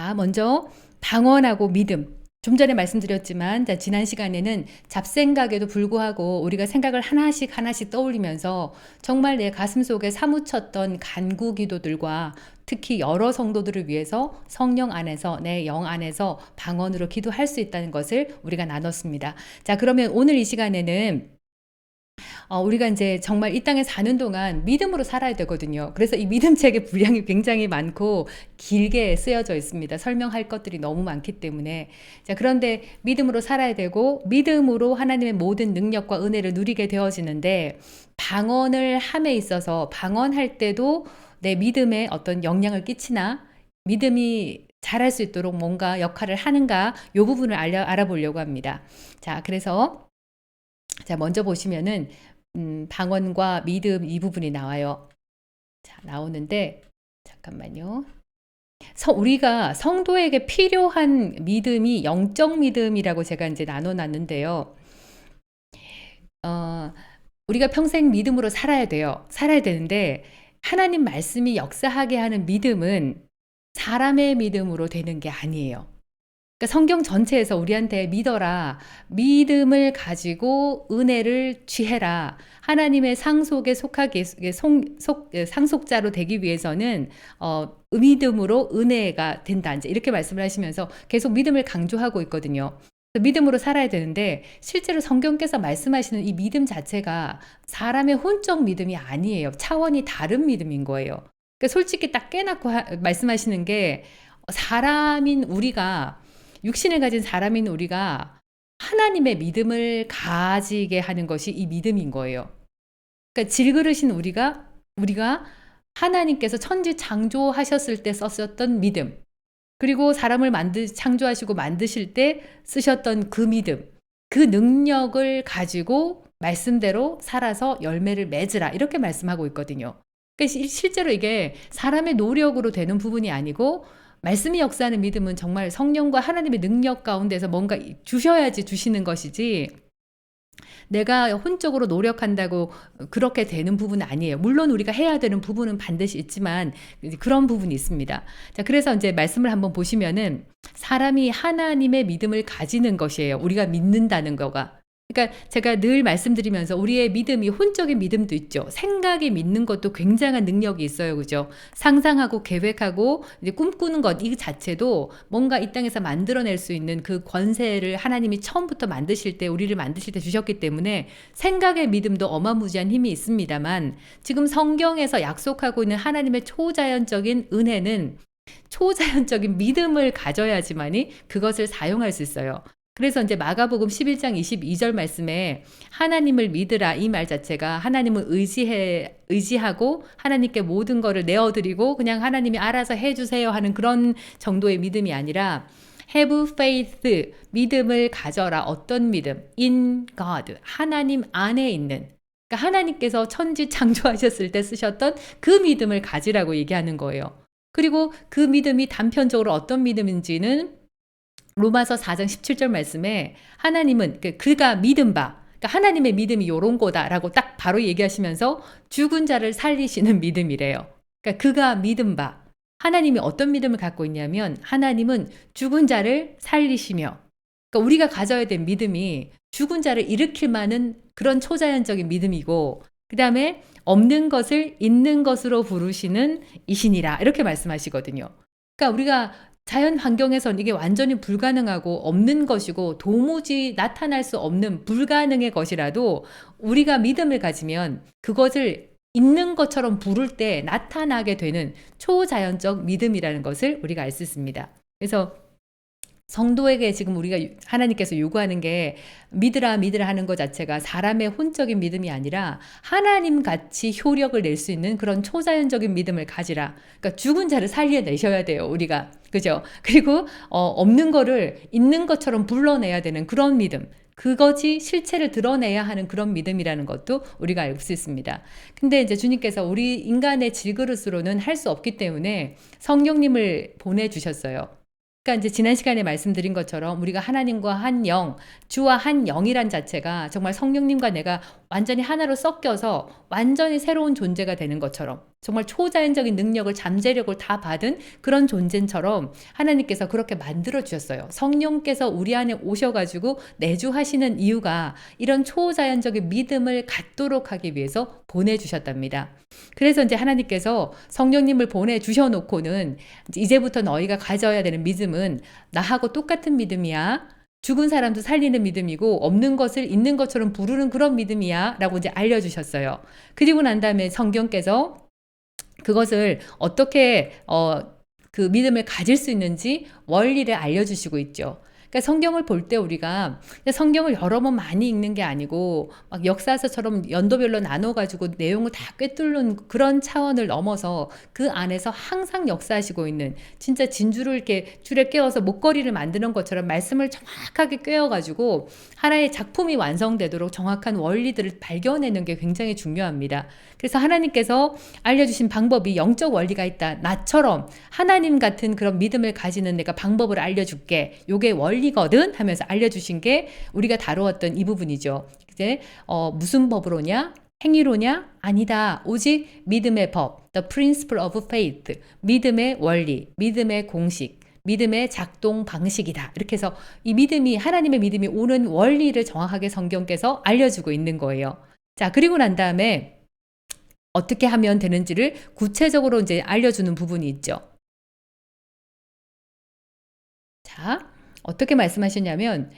자, 먼저 방언하고 믿음. 좀 전에 말씀드렸지만 지난 시간에는 잡생각에도 불구하고 우리가 생각을 하나씩 하나씩 떠올리면서 정말 내 가슴 속에 사무쳤던 간구 기도들과 특히 여러 성도들을 위해서 성령 안에서 내 영 안에서 방언으로 기도할 수 있다는 것을 우리가 나눴습니다. 자, 그러면 오늘 이 시간에는 우리가 이제 정말 이 땅에 사는 동안 믿음으로 살아야 되거든요. 그래서 이 믿음 책의 분량이 굉장히 많고 길게 쓰여져 있습니다. 설명할 것들이 너무 많기 때문에. 자, 그런데 믿음으로 살아야 되고 믿음으로 하나님의 모든 능력과 은혜를 누리게 되어지는데 방언을 함에 있어서 방언할 때도 내 믿음에 어떤 영향을 끼치나 믿음이 잘할 수 있도록 뭔가 역할을 하는가 이 부분을 알아보려고 합니다. 자, 그래서 자, 먼저 보시면은 방언과 믿음 이 부분이 나와요. 자, 나오는데 잠깐만요. 우리가 성도에게 필요한 믿음이 영적 믿음이라고 제가 이제 나눠놨는데요. 우리가 평생 믿음으로 살아야 돼요. 살아야 되는데 하나님 말씀이 역사하게 하는 믿음은 사람의 믿음으로 되는 게 아니에요. 그러니까 성경 전체에서 우리한테 믿어라, 믿음을 가지고 은혜를 취해라, 하나님의 상속에 속하게 상속자로 되기 위해서는 믿음으로 은혜가 된다. 이제 이렇게 말씀을 하시면서 계속 믿음을 강조하고 있거든요. 믿음으로 살아야 되는데 실제로 성경께서 말씀하시는 이 믿음 자체가 사람의 혼적 믿음이 아니에요. 차원이 다른 믿음인 거예요. 그러니까 솔직히 딱 깨놓고 말씀하시는 게 사람인 우리가 육신을 가진 사람인 우리가 하나님의 믿음을 가지게 하는 것이 이 믿음인 거예요. 그러니까 질그릇인 우리가 하나님께서 천지 창조하셨을 때 썼었던 믿음, 그리고 사람을 창조하시고 만드실 때 쓰셨던 그 믿음, 그 능력을 가지고 말씀대로 살아서 열매를 맺으라 이렇게 말씀하고 있거든요. 그러니까 실제로 이게 사람의 노력으로 되는 부분이 아니고 말씀이 역사하는 믿음은 정말 성령과 하나님의 능력 가운데서 뭔가 주셔야지 주시는 것이지 내가 혼적으로 노력한다고 그렇게 되는 부분은 아니에요. 물론 우리가 해야 되는 부분은 반드시 있지만 그런 부분이 있습니다. 자, 그래서 이제 말씀을 한번 보시면은 사람이 하나님의 믿음을 가지는 것이에요. 우리가 믿는다는 거가. 그러니까 제가 늘 말씀드리면서 우리의 믿음이 혼적인 믿음도 있죠. 생각이 믿는 것도 굉장한 능력이 있어요. 그죠? 상상하고 계획하고 이제 꿈꾸는 것 이 자체도 뭔가 이 땅에서 만들어낼 수 있는 그 권세를 하나님이 처음부터 우리를 만드실 때 주셨기 때문에 생각의 믿음도 어마무지한 힘이 있습니다만 지금 성경에서 약속하고 있는 하나님의 초자연적인 은혜는 초자연적인 믿음을 가져야지만이 그것을 사용할 수 있어요. 그래서 이제 마가복음 11장 22절 말씀에 하나님을 믿으라 이 말 자체가 하나님을 의지하고 하나님께 모든 거를 내어드리고 그냥 하나님이 알아서 해주세요 하는 그런 정도의 믿음이 아니라 have faith, 믿음을 가져라. 어떤 믿음? in God, 하나님 안에 있는, 그러니까 하나님께서 천지 창조하셨을 때 쓰셨던 그 믿음을 가지라고 얘기하는 거예요. 그리고 그 믿음이 단편적으로 어떤 믿음인지는 로마서 4장 17절 말씀에 하나님은 그가 믿은 바, 그러니까 하나님의 믿음이 요런 거다라고 딱 바로 얘기하시면서 죽은 자를 살리시는 믿음이래요. 그러니까 그가 믿은 바, 하나님이 어떤 믿음을 갖고 있냐면 하나님은 죽은 자를 살리시며, 그러니까 우리가 가져야 될 믿음이 죽은 자를 일으킬 만한 그런 초자연적인 믿음이고, 그 다음에 없는 것을 있는 것으로 부르시는 이신이라 이렇게 말씀하시거든요. 그러니까 우리가 자연 환경에선 이게 완전히 불가능하고 없는 것이고 도무지 나타날 수 없는 불가능의 것이라도 우리가 믿음을 가지면 그것을 있는 것처럼 부를 때 나타나게 되는 초자연적 믿음이라는 것을 우리가 알 수 있습니다. 그래서 성도에게 지금 우리가 하나님께서 요구하는 게 믿으라 하는 것 자체가 사람의 혼적인 믿음이 아니라 하나님 같이 효력을 낼 수 있는 그런 초자연적인 믿음을 가지라. 그러니까 죽은 자를 살려내셔야 돼요, 우리가. 그죠? 그리고 없는 거를 있는 것처럼 불러내야 되는 그런 믿음. 그것이 실체를 드러내야 하는 그런 믿음이라는 것도 우리가 알 수 있습니다. 근데 이제 주님께서 우리 인간의 질그릇으로는 할 수 없기 때문에 성령님을 보내주셨어요. 그러니까 이제 지난 시간에 말씀드린 것처럼 우리가 하나님과 한 영, 주와 한 영이란 자체가 정말 성령님과 내가 완전히 하나로 섞여서 완전히 새로운 존재가 되는 것처럼 정말 초자연적인 능력을 잠재력을 다 받은 그런 존재처럼 하나님께서 그렇게 만들어 주셨어요. 성령께서 우리 안에 오셔가지고 내주하시는 이유가 이런 초자연적인 믿음을 갖도록 하기 위해서 보내주셨답니다. 그래서 이제 하나님께서 성령님을 보내주셔 놓고는 이제부터 너희가 가져야 되는 믿음은 나하고 똑같은 믿음이야. 죽은 사람도 살리는 믿음이고 없는 것을 있는 것처럼 부르는 그런 믿음이야 라고 이제 알려주셨어요. 그리고 난 다음에 성경께서 그것을 어떻게 그 믿음을 가질 수 있는지 원리를 알려주시고 있죠. 그러니까 성경을 볼 때 우리가 성경을 여러 번 많이 읽는 게 아니고 막 역사서처럼 연도별로 나눠가지고 내용을 다 꿰뚫는 그런 차원을 넘어서 그 안에서 항상 역사하시고 있는 진짜 진주를 이렇게 줄에 꿰어서 목걸이를 만드는 것처럼 말씀을 정확하게 꿰어가지고 하나의 작품이 완성되도록 정확한 원리들을 발견하는 게 굉장히 중요합니다. 그래서 하나님께서 알려주신 방법이 영적 원리가 있다. 나처럼 하나님 같은 그런 믿음을 가지는 내가 방법을 알려줄게. 요게 원리거든 하면서 알려주신 게 우리가 다루었던 이 부분이죠. 이제 무슨 법으로냐? 행위로냐? 아니다. 오직 믿음의 법, the principle of faith, 믿음의 원리, 믿음의 공식, 믿음의 작동 방식이다. 이렇게 해서 이 믿음이 하나님의 믿음이 오는 원리를 정확하게 성경께서 알려주고 있는 거예요. 자, 그리고 난 다음에 어떻게 하면 되는지를 구체적으로 이제 알려주는 부분이 있죠. 자, 어떻게 말씀하셨냐면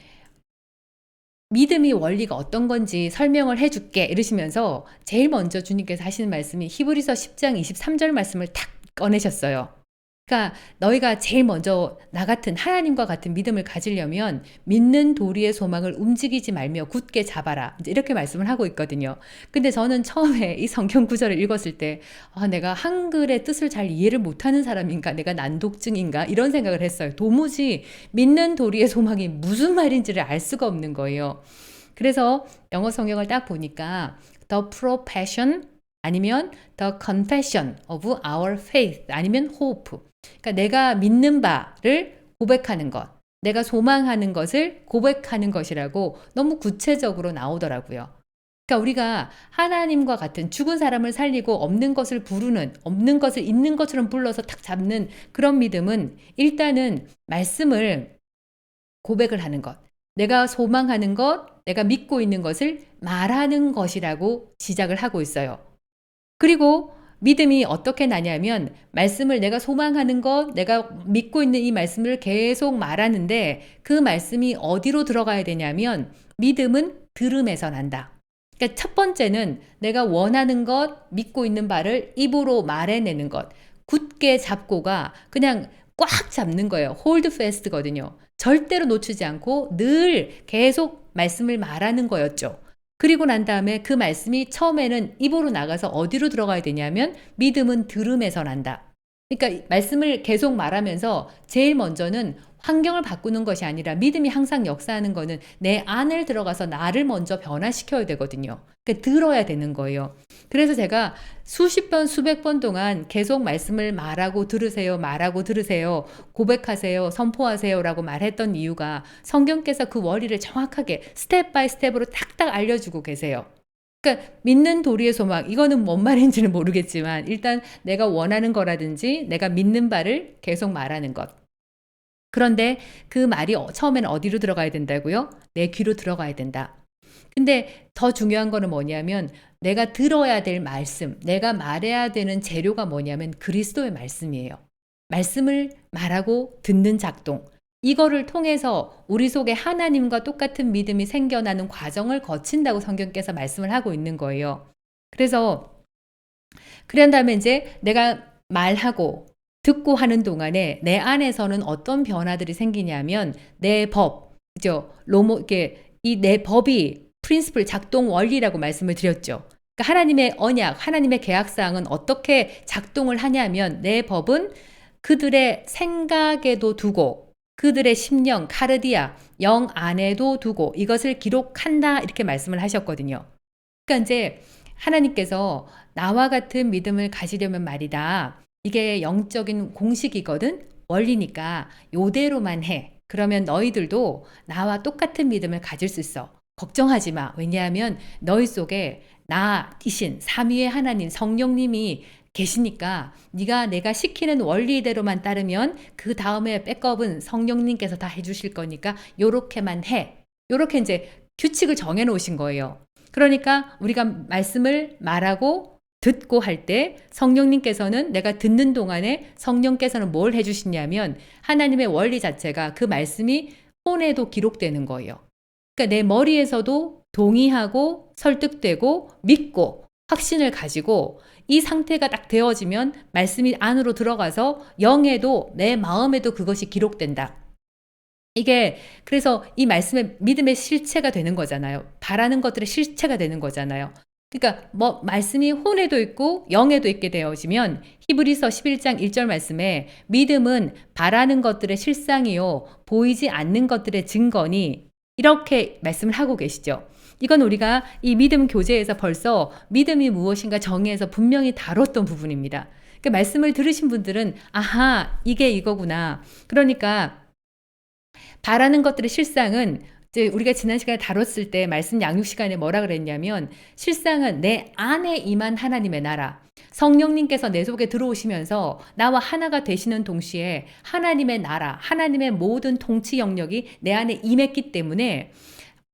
믿음이 원리가 어떤 건지 설명을 해줄게 이러시면서 제일 먼저 주님께서 하시는 말씀이 히브리서 10장 23절 말씀을 탁 꺼내셨어요. 그러니까 너희가 제일 먼저 나 같은 하나님과 같은 믿음을 가지려면 믿는 도리의 소망을 움직이지 말며 굳게 잡아라. 이렇게 말씀을 하고 있거든요. 근데 저는 처음에 이 성경 구절을 읽었을 때 내가 한글의 뜻을 잘 이해를 못하는 사람인가? 내가 난독증인가? 이런 생각을 했어요. 도무지 믿는 도리의 소망이 무슨 말인지를 알 수가 없는 거예요. 그래서 영어 성경을 딱 보니까 The profession 아니면 The confession of our faith 아니면 hope. 그러니까 내가 믿는 바를 고백하는 것, 내가 소망하는 것을 고백하는 것이라고 너무 구체적으로 나오더라고요. 그러니까 우리가 하나님과 같은 죽은 사람을 살리고 없는 것을 부르는, 없는 것을 있는 것처럼 불러서 탁 잡는 그런 믿음은 일단은 말씀을 고백을 하는 것, 내가 소망하는 것, 내가 믿고 있는 것을 말하는 것이라고 시작을 하고 있어요. 그리고 믿음이 어떻게 나냐면 말씀을 내가 소망하는 것, 내가 믿고 있는 이 말씀을 계속 말하는데 그 말씀이 어디로 들어가야 되냐면 믿음은 들음에서 난다. 그러니까 첫 번째는 내가 원하는 것, 믿고 있는 바를 입으로 말해내는 것. 굳게 잡고가 그냥 꽉 잡는 거예요. hold fast거든요. 절대로 놓치지 않고 늘 계속 말씀을 말하는 거였죠. 그리고 난 다음에 그 말씀이 처음에는 입으로 나가서 어디로 들어가야 되냐면 믿음은 들음에서 난다. 그러니까 말씀을 계속 말하면서 제일 먼저는 환경을 바꾸는 것이 아니라 믿음이 항상 역사하는 거는 내 안을 들어가서 나를 먼저 변화시켜야 되거든요. 그러니까 들어야 되는 거예요. 그래서 제가 수십 번, 수백 번 동안 계속 말씀을 말하고 들으세요, 말하고 들으세요, 고백하세요, 선포하세요 라고 말했던 이유가 성경께서 그 원리를 정확하게 스텝 바이 스텝으로 탁탁 알려주고 계세요. 그러니까 믿는 도리의 소망, 이거는 뭔 말인지는 모르겠지만 일단 내가 원하는 거라든지 내가 믿는 바를 계속 말하는 것. 그런데 그 말이 처음에는 어디로 들어가야 된다고요? 내 귀로 들어가야 된다. 근데 더 중요한 거는 뭐냐면 내가 들어야 될 말씀, 내가 말해야 되는 재료가 뭐냐면 그리스도의 말씀이에요. 말씀을 말하고 듣는 작동. 이거를 통해서 우리 속에 하나님과 똑같은 믿음이 생겨나는 과정을 거친다고 성경께서 말씀을 하고 있는 거예요. 그래서 그런 다음에 이제 내가 말하고 듣고 하는 동안에 내 안에서는 어떤 변화들이 생기냐면 내 법, 그죠? 이 내 법이 프린시플 작동 원리라고 말씀을 드렸죠. 그러니까 하나님의 언약, 하나님의 계약사항은 어떻게 작동을 하냐면 내 법은 그들의 생각에도 두고 그들의 심령, 카르디아, 영 안에도 두고 이것을 기록한다 이렇게 말씀을 하셨거든요. 그러니까 이제 하나님께서 나와 같은 믿음을 가지려면 말이다. 이게 영적인 공식이거든. 원리니까 요대로만 해. 그러면 너희들도 나와 똑같은 믿음을 가질 수 있어. 걱정하지 마. 왜냐하면 너희 속에 나이신 삼위의 하나님 성령님이 계시니까 네가 내가 시키는 원리대로만 따르면 그다음에 백업은 성령님께서 다 해 주실 거니까 요렇게만 해. 요렇게 인제 규칙을 정해 놓으신 거예요. 그러니까 우리가 말씀을 말하고 듣고 할 때 성령님께서는 내가 듣는 동안에 성령께서는 뭘 해 주시냐면 하나님의 원리 자체가 그 말씀이 폰에도 기록되는 거예요. 그러니까 내 머리에서도 동의하고 설득되고 믿고 확신을 가지고 이 상태가 딱 되어지면 말씀이 안으로 들어가서 영에도 내 마음에도 그것이 기록된다. 이게 그래서 이 말씀의 믿음의 실체가 되는 거잖아요. 바라는 것들의 실체가 되는 거잖아요. 그러니까 뭐 말씀이 혼에도 있고 영에도 있게 되어지면 히브리서 11장 1절 말씀에 믿음은 바라는 것들의 실상이요 보이지 않는 것들의 증거니 이렇게 말씀을 하고 계시죠. 이건 우리가 이 믿음 교재에서 벌써 믿음이 무엇인가 정의해서 분명히 다뤘던 부분입니다. 그 말씀을 들으신 분들은 아하 이게 이거구나. 그러니까 바라는 것들의 실상은 이제 우리가 지난 시간에 다뤘을 때 말씀 양육 시간에 뭐라 그랬냐면 실상은 내 안에 임한 하나님의 나라. 성령님께서 내 속에 들어오시면서 나와 하나가 되시는 동시에 하나님의 나라, 하나님의 모든 통치 영역이 내 안에 임했기 때문에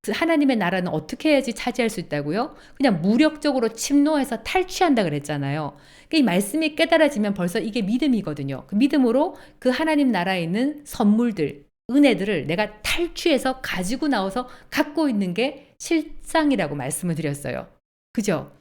그 하나님의 나라는 어떻게 해야지 차지할 수 있다고요? 그냥 무력적으로 침노해서 탈취한다 그랬잖아요. 이 말씀이 깨달아지면 벌써 이게 믿음이거든요. 그 믿음으로 그 하나님 나라에 있는 선물들, 은혜들을 내가 탈취해서 가지고 나와서 갖고 있는 게 실상이라고 말씀을 드렸어요. 그죠?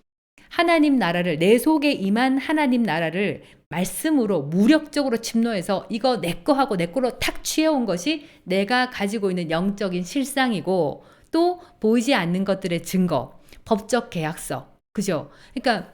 하나님 나라를 내 속에 임한 하나님 나라를 말씀으로 무력적으로 침노해서 이거 내 거 하고 내 거로 탁 취해온 것이 내가 가지고 있는 영적인 실상이고 또 보이지 않는 것들의 증거, 법적 계약서. 그죠? 그러니까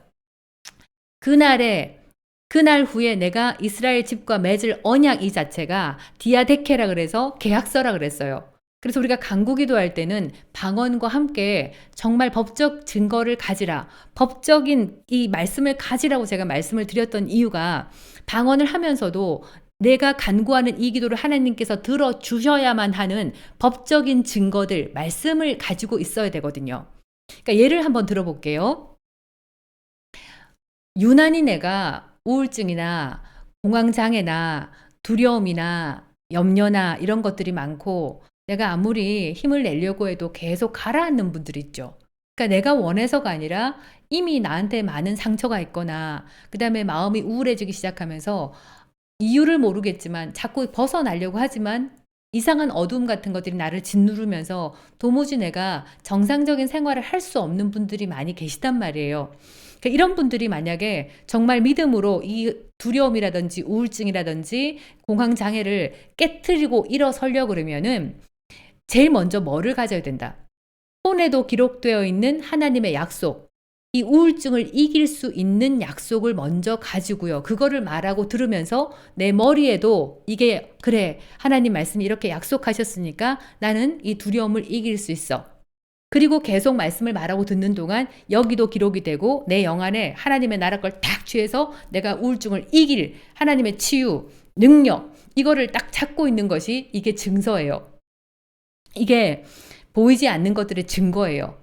그날 후에 내가 이스라엘 집과 맺을 언약 이 자체가 디아데케라 그래서 계약서라 그랬어요. 그래서 우리가 간구기도할 때는 방언과 함께 정말 법적 증거를 가지라. 법적인 이 말씀을 가지라고 제가 말씀을 드렸던 이유가 방언을 하면서도 내가 간구하는 이 기도를 하나님께서 들어주셔야만 하는 법적인 증거들, 말씀을 가지고 있어야 되거든요. 그러니까 예를 한번 들어볼게요. 유난히 내가 우울증이나 공황장애나 두려움이나 염려나 이런 것들이 많고 내가 아무리 힘을 내려고 해도 계속 가라앉는 분들 있죠. 그러니까 내가 원해서가 아니라 이미 나한테 많은 상처가 있거나 그다음에 마음이 우울해지기 시작하면서 이유를 모르겠지만 자꾸 벗어나려고 하지만 이상한 어두움 같은 것들이 나를 짓누르면서 도무지 내가 정상적인 생활을 할 수 없는 분들이 많이 계시단 말이에요. 그러니까 이런 분들이 만약에 정말 믿음으로 이 두려움이라든지 우울증이라든지 공황장애를 깨트리고 일어서려고 그러면은 제일 먼저 뭐를 가져야 된다? 폰에도 기록되어 있는 하나님의 약속, 이 우울증을 이길 수 있는 약속을 먼저 가지고요. 그거를 말하고 들으면서 내 머리에도 이게 그래 하나님 말씀이 이렇게 약속하셨으니까 나는 이 두려움을 이길 수 있어. 그리고 계속 말씀을 말하고 듣는 동안 여기도 기록이 되고 내 영 안에 하나님의 나라 걸 딱 취해서 내가 우울증을 이길 하나님의 치유, 능력 이거를 딱 찾고 있는 것이 이게 증서예요. 이게 보이지 않는 것들의 증거예요.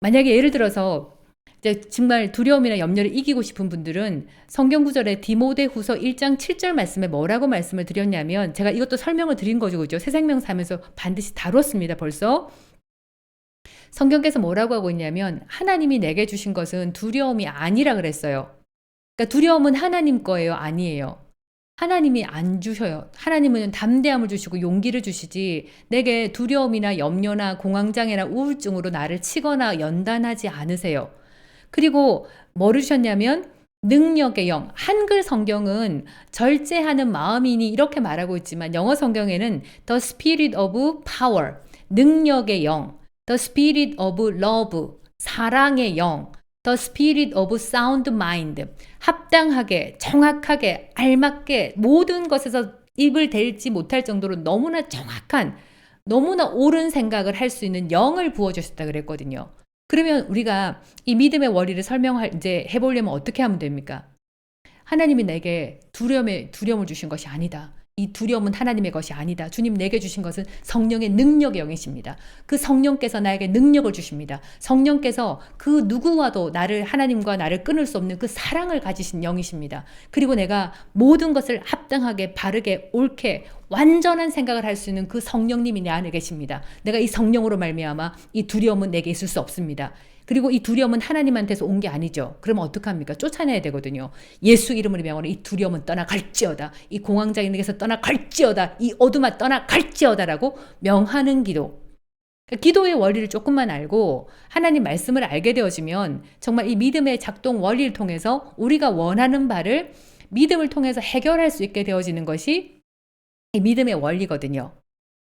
만약에 예를 들어서 이제 정말 두려움이나 염려를 이기고 싶은 분들은 성경 구절에 디모데후서 1장 7절 말씀에 뭐라고 말씀을 드렸냐면 제가 이것도 설명을 드린 거죠. 그죠? 새 생명 사면서 반드시 다뤘습니다. 벌써. 성경께서 뭐라고 하고 있냐면 하나님이 내게 주신 것은 두려움이 아니라 그랬어요. 그러니까 두려움은 하나님 거예요. 아니에요. 하나님이 안 주셔요. 하나님은 담대함을 주시고 용기를 주시지 내게 두려움이나 염려나 공황장애나 우울증으로 나를 치거나 연단하지 않으세요. 그리고 뭐를 주셨냐면 능력의 영. 한글 성경은 절제하는 마음이니 이렇게 말하고 있지만 영어 성경에는 The Spirit of Power, 능력의 영, The Spirit of Love, 사랑의 영, The Spirit of Sound Mind, 합당하게, 정확하게, 알맞게 모든 것에서 입을 댈지 못할 정도로 너무나 정확한, 너무나 옳은 생각을 할 수 있는 영을 부어주셨다 그랬거든요. 그러면 우리가 이 믿음의 원리를 이제 해보려면 어떻게 하면 됩니까? 하나님이 내게 두려움을 주신 것이 아니다. 이 두려움은 하나님의 것이 아니다. 주님 내게 주신 것은 성령의 능력의 영이십니다. 그 성령께서 나에게 능력을 주십니다. 성령께서 그 누구와도 하나님과 나를 끊을 수 없는 그 사랑을 가지신 영이십니다. 그리고 내가 모든 것을 합당하게 바르게 옳게 완전한 생각을 할 수 있는 그 성령님이 내 안에 계십니다. 내가 이 성령으로 말미암아 이 두려움은 내게 있을 수 없습니다. 그리고 이 두려움은 하나님한테서 온 게 아니죠. 그러면 어떡합니까? 쫓아내야 되거든요. 예수 이름으로 명하노니 이 두려움은 떠나갈지어다. 이 공황장애에게서 떠나갈지어다. 이 어둠아 떠나갈지어다라고 명하는 기도. 그러니까 기도의 원리를 조금만 알고 하나님 말씀을 알게 되어지면 정말 이 믿음의 작동 원리를 통해서 우리가 원하는 바를 믿음을 통해서 해결할 수 있게 되어지는 것이 이 믿음의 원리거든요.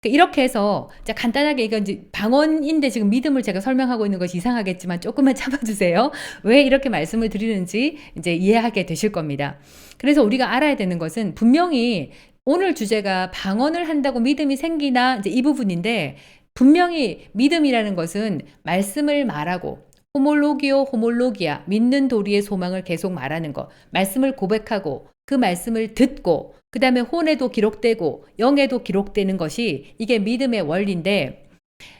이렇게 해서 간단하게 이건 이제 방언인데 지금 믿음을 제가 설명하고 있는 것이 이상하겠지만 조금만 참아주세요. 왜 이렇게 말씀을 드리는지 이제 이해하게 되실 겁니다. 그래서 우리가 알아야 되는 것은 분명히 오늘 주제가 방언을 한다고 믿음이 생기나 이제 이 부분인데 분명히 믿음이라는 것은 말씀을 말하고 호몰로기아 믿는 도리의 소망을 계속 말하는 것, 말씀을 고백하고 그 말씀을 듣고 그 다음에 혼에도 기록되고 영에도 기록되는 것이 이게 믿음의 원리인데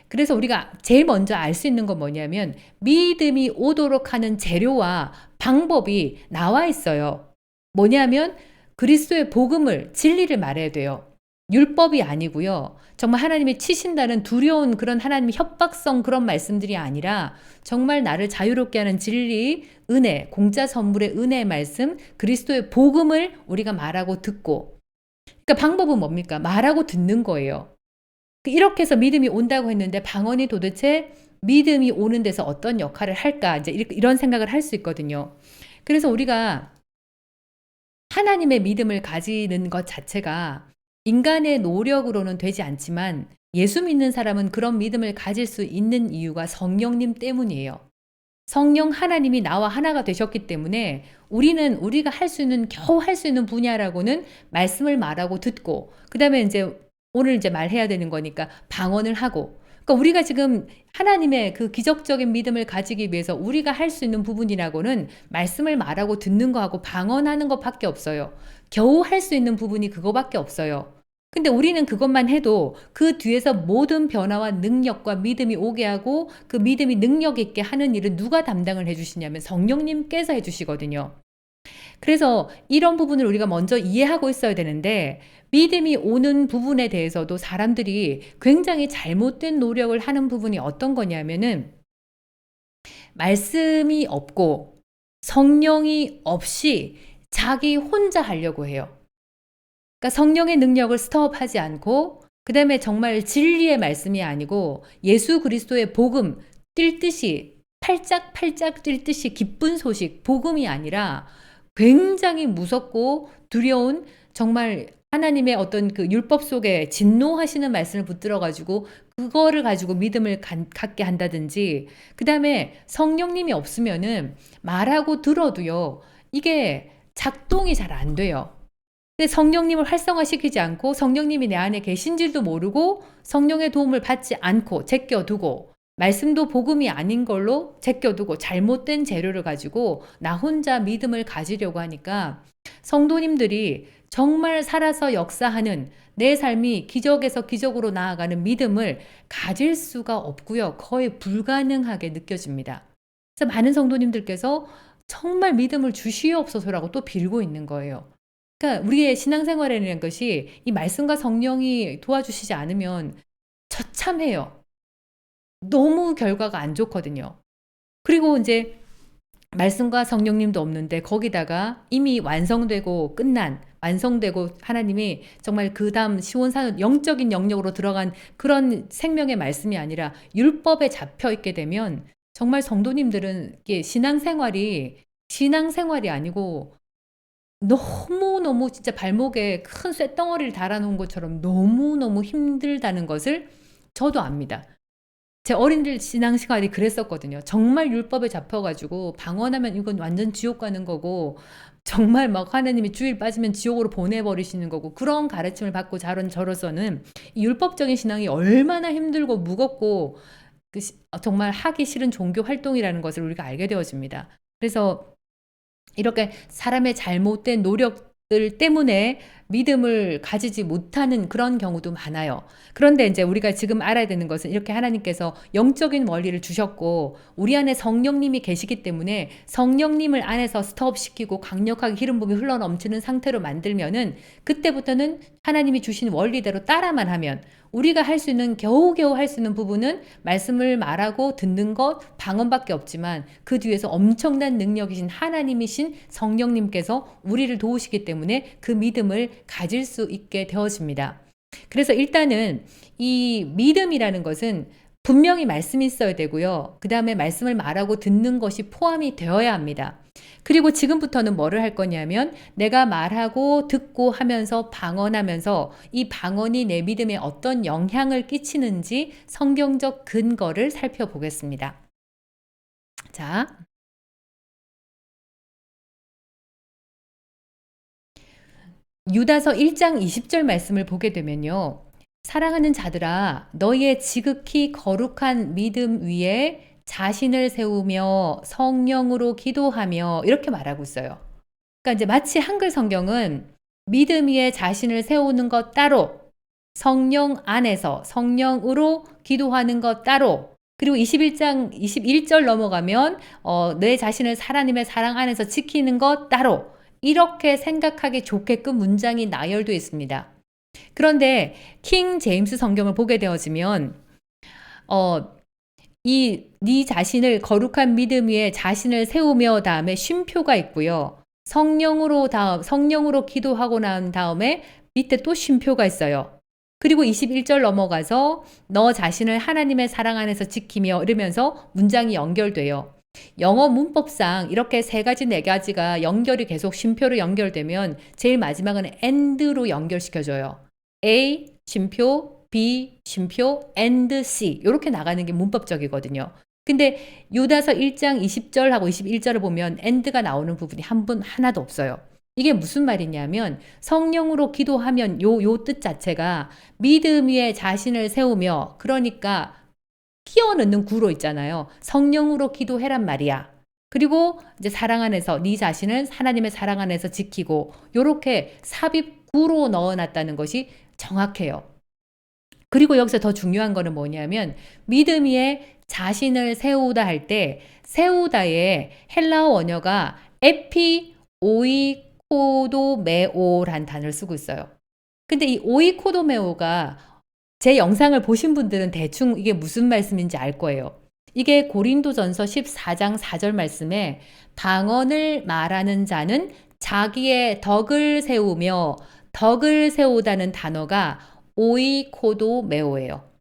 그래서 우리가 제일 먼저 알 수 있는 건 뭐냐면 믿음이 오도록 하는 재료와 방법이 나와 있어요. 뭐냐면 그리스도의 복음을 진리를 말해야 돼요. 율법이 아니고요. 정말 하나님이 치신다는 두려운 그런 하나님의 협박성 그런 말씀들이 아니라 정말 나를 자유롭게 하는 진리, 은혜, 공짜 선물의 은혜의 말씀, 그리스도의 복음을 우리가 말하고 듣고 그러니까 방법은 뭡니까? 말하고 듣는 거예요. 이렇게 해서 믿음이 온다고 했는데 방언이 도대체 믿음이 오는 데서 어떤 역할을 할까? 이제 이런 생각을 할 수 있거든요. 그래서 우리가 하나님의 믿음을 가지는 것 자체가 인간의 노력으로는 되지 않지만 예수 믿는 사람은 그런 믿음을 가질 수 있는 이유가 성령님 때문이에요. 성령 하나님이 나와 하나가 되셨기 때문에 우리는 우리가 겨우 할 수 있는 분야라고는 말씀을 말하고 듣고 그다음에 이제 오늘 이제 말해야 되는 거니까 방언을 하고 그러니까 우리가 지금 하나님의 그 기적적인 믿음을 가지기 위해서 우리가 할 수 있는 부분이라고는 말씀을 말하고 듣는 거하고 방언하는 것밖에 없어요. 겨우 할 수 있는 부분이 그거밖에 없어요. 근데 우리는 그것만 해도 그 뒤에서 모든 변화와 능력과 믿음이 오게 하고 그 믿음이 능력 있게 하는 일은 누가 담당을 해주시냐면 성령님께서 해주시거든요. 그래서 이런 부분을 우리가 먼저 이해하고 있어야 되는데 믿음이 오는 부분에 대해서도 사람들이 굉장히 잘못된 노력을 하는 부분이 어떤 거냐면은 말씀이 없고 성령이 없이 자기 혼자 하려고 해요. 그러니까 성령의 능력을 스톱하지 않고 그다음에 정말 진리의 말씀이 아니고 예수 그리스도의 복음 뛸 듯이 팔짝팔짝 뛸 듯이 기쁜 소식 복음이 아니라 굉장히 무섭고 두려운 정말 하나님의 어떤 그 율법 속에 진노하시는 말씀을 붙들어 가지고 그거를 가지고 믿음을 갖게 한다든지 그다음에 성령님이 없으면은 말하고 들어도요. 이게 작동이 잘 안 돼요. 근데 성령님을 활성화시키지 않고 성령님이 내 안에 계신지도 모르고 성령의 도움을 받지 않고 제껴두고 말씀도 복음이 아닌 걸로 제껴두고 잘못된 재료를 가지고 나 혼자 믿음을 가지려고 하니까 성도님들이 정말 살아서 역사하는 내 삶이 기적에서 기적으로 나아가는 믿음을 가질 수가 없고요. 거의 불가능하게 느껴집니다. 그래서 많은 성도님들께서 정말 믿음을 주시옵소서라고 또 빌고 있는 거예요. 그러니까 우리의 신앙생활이라는 것이 이 말씀과 성령이 도와주시지 않으면 처참해요. 너무 결과가 안 좋거든요. 그리고 이제 말씀과 성령님도 없는데 거기다가 이미 완성되고 하나님이 정말 그 다음 시온산 영적인 영역으로 들어간 그런 생명의 말씀이 아니라 율법에 잡혀 있게 되면 정말 성도님들은 이게 신앙생활이 아니고 너무너무 진짜 발목에 큰 쇳덩어리를 달아놓은 것처럼 너무너무 힘들다는 것을 저도 압니다. 제 어린이들 신앙생활이 그랬었거든요. 정말 율법에 잡혀가지고 방언하면 이건 완전 지옥 가는 거고 정말 막 하나님이 주일 빠지면 지옥으로 보내버리시는 거고 그런 가르침을 받고 자란 저로서는 이 율법적인 신앙이 얼마나 힘들고 무겁고 정말 하기 싫은 종교 활동이라는 것을 우리가 알게 되어집니다. 그래서 이렇게 사람의 잘못된 노력들 때문에 믿음을 가지지 못하는 그런 경우도 많아요. 그런데 인제 우리가 지금 알아야 되는 것은 이렇게 하나님께서 영적인 원리를 주셨고 우리 안에 성령님이 계시기 때문에 성령님을 안에서 스톱시키고 강력하게 기름 부음이 흘러넘치는 상태로 만들면은 그때부터는 하나님이 주신 원리대로 따라만 하면 우리가 할 수 있는 겨우겨우 할 수 있는 부분은 말씀을 말하고 듣는 것, 방언밖에 없지만 그 뒤에서 엄청난 능력이신 하나님이신 성령님께서 우리를 도우시기 때문에 그 믿음을 가질 수 있게 되어집니다. 그래서 일단은 이 믿음이라는 것은 분명히 말씀이 있어야 되고요. 그다음에 말씀을 말하고 듣는 것이 포함이 되어야 합니다. 그리고 지금부터는 뭐를 할 거냐면 내가 말하고 듣고 하면서 방언하면서 이 방언이 내 믿음에 어떤 영향을 끼치는지 성경적 근거를 살펴보겠습니다. 자, 유다서 1장 20절 말씀을 보게 되면요. 사랑하는 자들아 너희의 지극히 거룩한 믿음 위에 자신을 세우며 성령으로 기도하며 이렇게 말하고 있어요. 그러니까 이제 마치 한글 성경은 믿음 위에 자신을 세우는 것 따로, 성령 안에서 성령으로 기도하는 것 따로, 그리고 21장 21절 넘어가면 내 자신을 하나님의 사랑 안에서 지키는 것 따로 이렇게 생각하기 좋게끔 문장이 나열되어 있습니다. 그런데 킹 제임스 성경을 보게 되어지면 네 자신을 거룩한 믿음 위에 자신을 세우며 다음에 쉼표가 있고요. 성령으로 기도하고 난 다음에 밑에 또 쉼표가 있어요. 그리고 21절 넘어가서 너 자신을 하나님의 사랑 안에서 지키며 이러면서 문장이 연결돼요. 영어 문법상 이렇게 세 가지, 네 가지가 연결이 계속 쉼표로 연결되면 제일 마지막은 and로 연결시켜줘요. A, 쉼표, B, 쉼표, and C 이렇게 나가는 게 문법적이거든요. 근데 유다서 1장 20절하고 21절을 보면 and가 나오는 부분이 하나도 없어요. 이게 무슨 말이냐면 성령으로 기도하면 요 뜻 자체가 믿음 위에 자신을 세우며 그러니까 끼워 넣는 구로 있잖아요. 성령으로 기도해란 말이야. 그리고 이제 사랑 안에서 네 자신을 하나님의 사랑 안에서 지키고 요렇게 삽입구로 넣어놨다는 것이 정확해요. 그리고 여기서 더 중요한 거는 뭐냐면 믿음 위에 자신을 세우다 할 때 세우다의 헬라어 원어가 에피 오이코도메오란 단어를 쓰고 있어요. 근데 이 오이코도메오가 제 영상을 보신 분들은 대충 이게 무슨 말씀인지 알 거예요. 이게 고린도전서 14장 4절 말씀에 방언을 말하는 자는 자기의 덕을 세우며 덕을 세우다는 단어가 오이코도메오예요.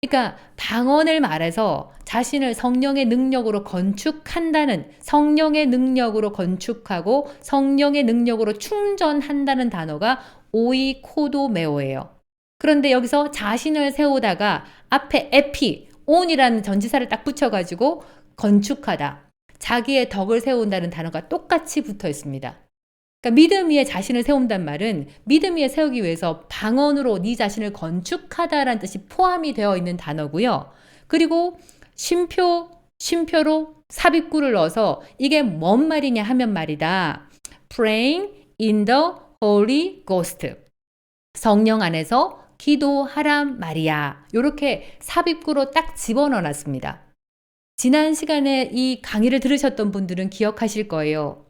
그러니까 방언을 말해서 자신을 성령의 능력으로 건축한다는 성령의 능력으로 건축하고 성령의 능력으로 충전한다는 단어가 오이코도메오예요. 그런데 여기서 자신을 세우다가 앞에 에피, 온이라는 전치사를 딱 붙여가지고 건축하다. 자기의 덕을 세운다는 단어가 똑같이 붙어 있습니다. 그러니까 믿음 위에 자신을 세운단 말은 믿음 위에 세우기 위해서 방언으로 네 자신을 건축하다라는 뜻이 포함이 되어 있는 단어고요. 그리고 쉼표로 삽입구를 넣어서 이게 뭔 말이냐 하면 말이다. Praying in the Holy Ghost. 성령 안에서 기도하란 말이야. 이렇게 삽입구로 딱 집어넣어 놨습니다. 지난 시간에 이 강의를 들으셨던 분들은 기억하실 거예요.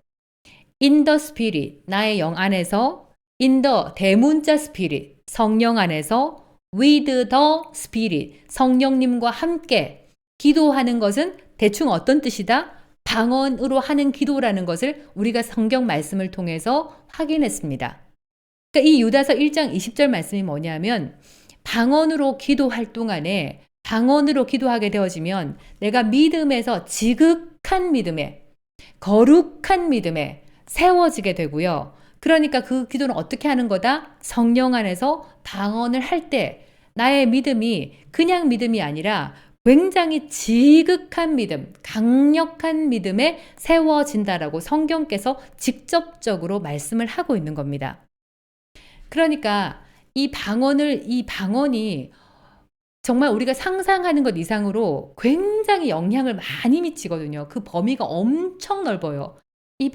In the Spirit, 나의 영 안에서 In the 대문자 Spirit, 성령 안에서 With the Spirit, 성령님과 함께 기도하는 것은 대충 어떤 뜻이다? 방언으로 하는 기도라는 것을 우리가 성경 말씀을 통해서 확인했습니다. 그러니까 이 유다서 1장 20절 말씀이 뭐냐면 방언으로 기도할 동안에 방언으로 기도하게 되어지면 내가 믿음에서 지극한 믿음에 거룩한 믿음에 세워지게 되고요. 그러니까 그 기도는 어떻게 하는 거다? 성령 안에서 방언을 할 때 나의 믿음이 그냥 믿음이 아니라 굉장히 지극한 믿음, 강력한 믿음에 세워진다라고 성경께서 직접적으로 말씀을 하고 있는 겁니다. 그러니까 이 방언이 정말 우리가 상상하는 것 이상으로 굉장히 영향을 많이 미치거든요. 그 범위가 엄청 넓어요.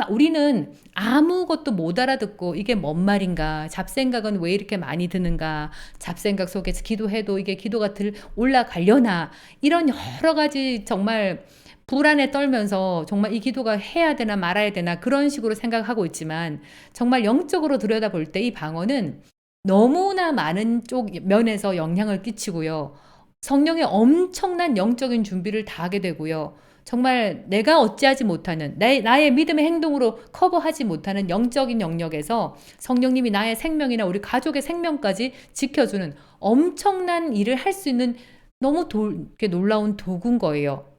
우리는 아무것도 못 알아듣고 '이게 뭔 말인가? 잡생각은 왜 이렇게 많이 드는가? 잡생각 속에서 기도해도 이게 기도가 올라가려나?' 이런 여러 가지 정말 불안에 떨면서 '정말 이 기도가 해야 되나 말아야 되나?' 그런 식으로 생각하고 있지만, 정말 영적으로 들여다볼 때 이 방언은 너무나 많은 쪽 면에서 영향을 끼치고요. 성령의 엄청난 영적인 준비를 다 하게 되고요. 정말 내가 어찌하지 못하는 나의 믿음의 행동으로 커버하지 못하는 영적인 영역에서 성령님이 나의 생명이나 우리 가족의 생명까지 지켜주는 엄청난 일을 할 수 있는 너무 이렇게 놀라운 도구인 거예요.